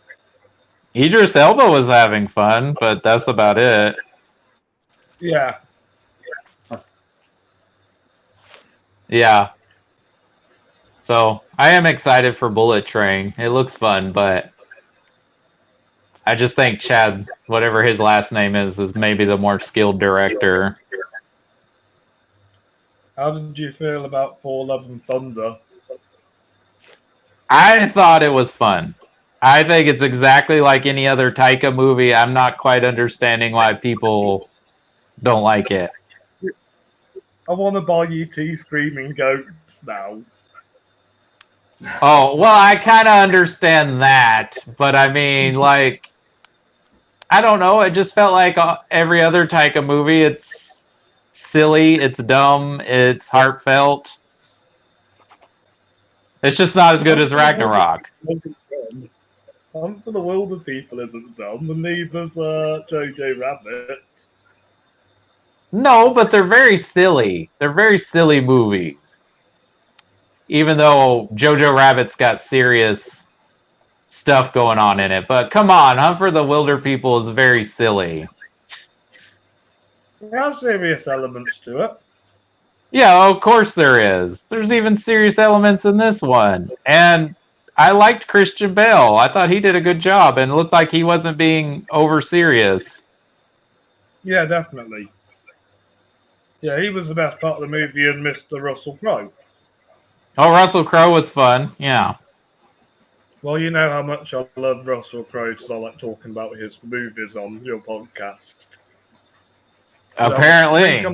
Idris Elba was having fun, but that's about it. Yeah. Yeah. So I am excited for Bullet Train. It looks fun, but I just think Chad, whatever his last name is maybe the more skilled director. How did you feel about Thor: Love and Thunder? I thought it was fun. I think it's exactly like any other Taika movie. I'm not quite understanding why people don't like it. I want to buy you two screaming goats now. Oh, well, I kind of understand that, but I mean, like, I don't know. It just felt like every other Taika movie. It's silly, it's dumb, it's heartfelt. It's just not as good as Ragnarok. Hunt for the Wilder People isn't dumb, and neither's Jojo Rabbit. No, but they're very silly. They're very silly movies. Even though Jojo Rabbit's got serious stuff going on in it. But come on, Hunt for the Wilder People is very silly. There are serious elements to it. Yeah, of course there is. There's even serious elements in this one. And I liked Christian Bale. I thought he did a good job and it looked like he wasn't being over serious. Yeah, definitely. Yeah, he was the best part of the movie, and Mr. Russell Crowe. Oh, Russell Crowe was fun. Yeah. Well, you know how much I love Russell Crowe, because I like talking about his movies on your podcast. Apparently.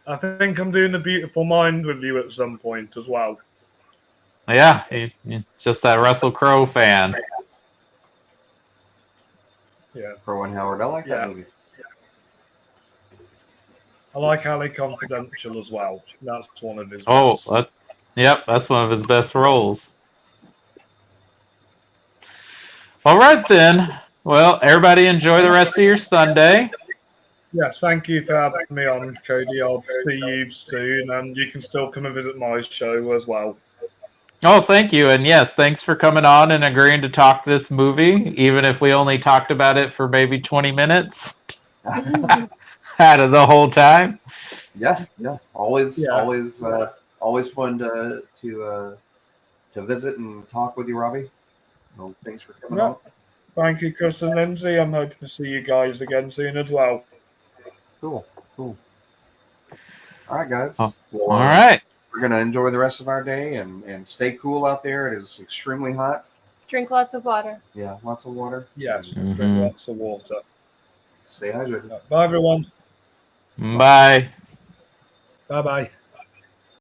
I think I'm doing A Beautiful Mind with you at some point as well. Yeah, he's just that Russell Crowe fan. Yeah. Crowe and Howard. I like that movie. I like LA Confidential as well. That's one of his. Oh, yep, that's one of his best roles. All right, then. Well, everybody enjoy the rest of your Sunday. Yes, thank you for having me on, Cody. I'll see you soon, and you can still come and visit my show as well. Oh, thank you. And yes, thanks for coming on and agreeing to talk this movie, even if we only talked about it for maybe 20 minutes out of the whole time. Yeah. Always fun to visit and talk with you, Robbie. Well, thanks for coming on. Thank you, Chris and Lindsay. I'm hoping to see you guys again soon as well. Cool. All right, guys. Oh, well, all right. We're going to enjoy the rest of our day and stay cool out there. It is extremely hot. Drink lots of water. Yeah, lots of water. Yes, Mhm. drink lots of water. Stay hydrated. Bye, everyone. Bye. Bye-bye.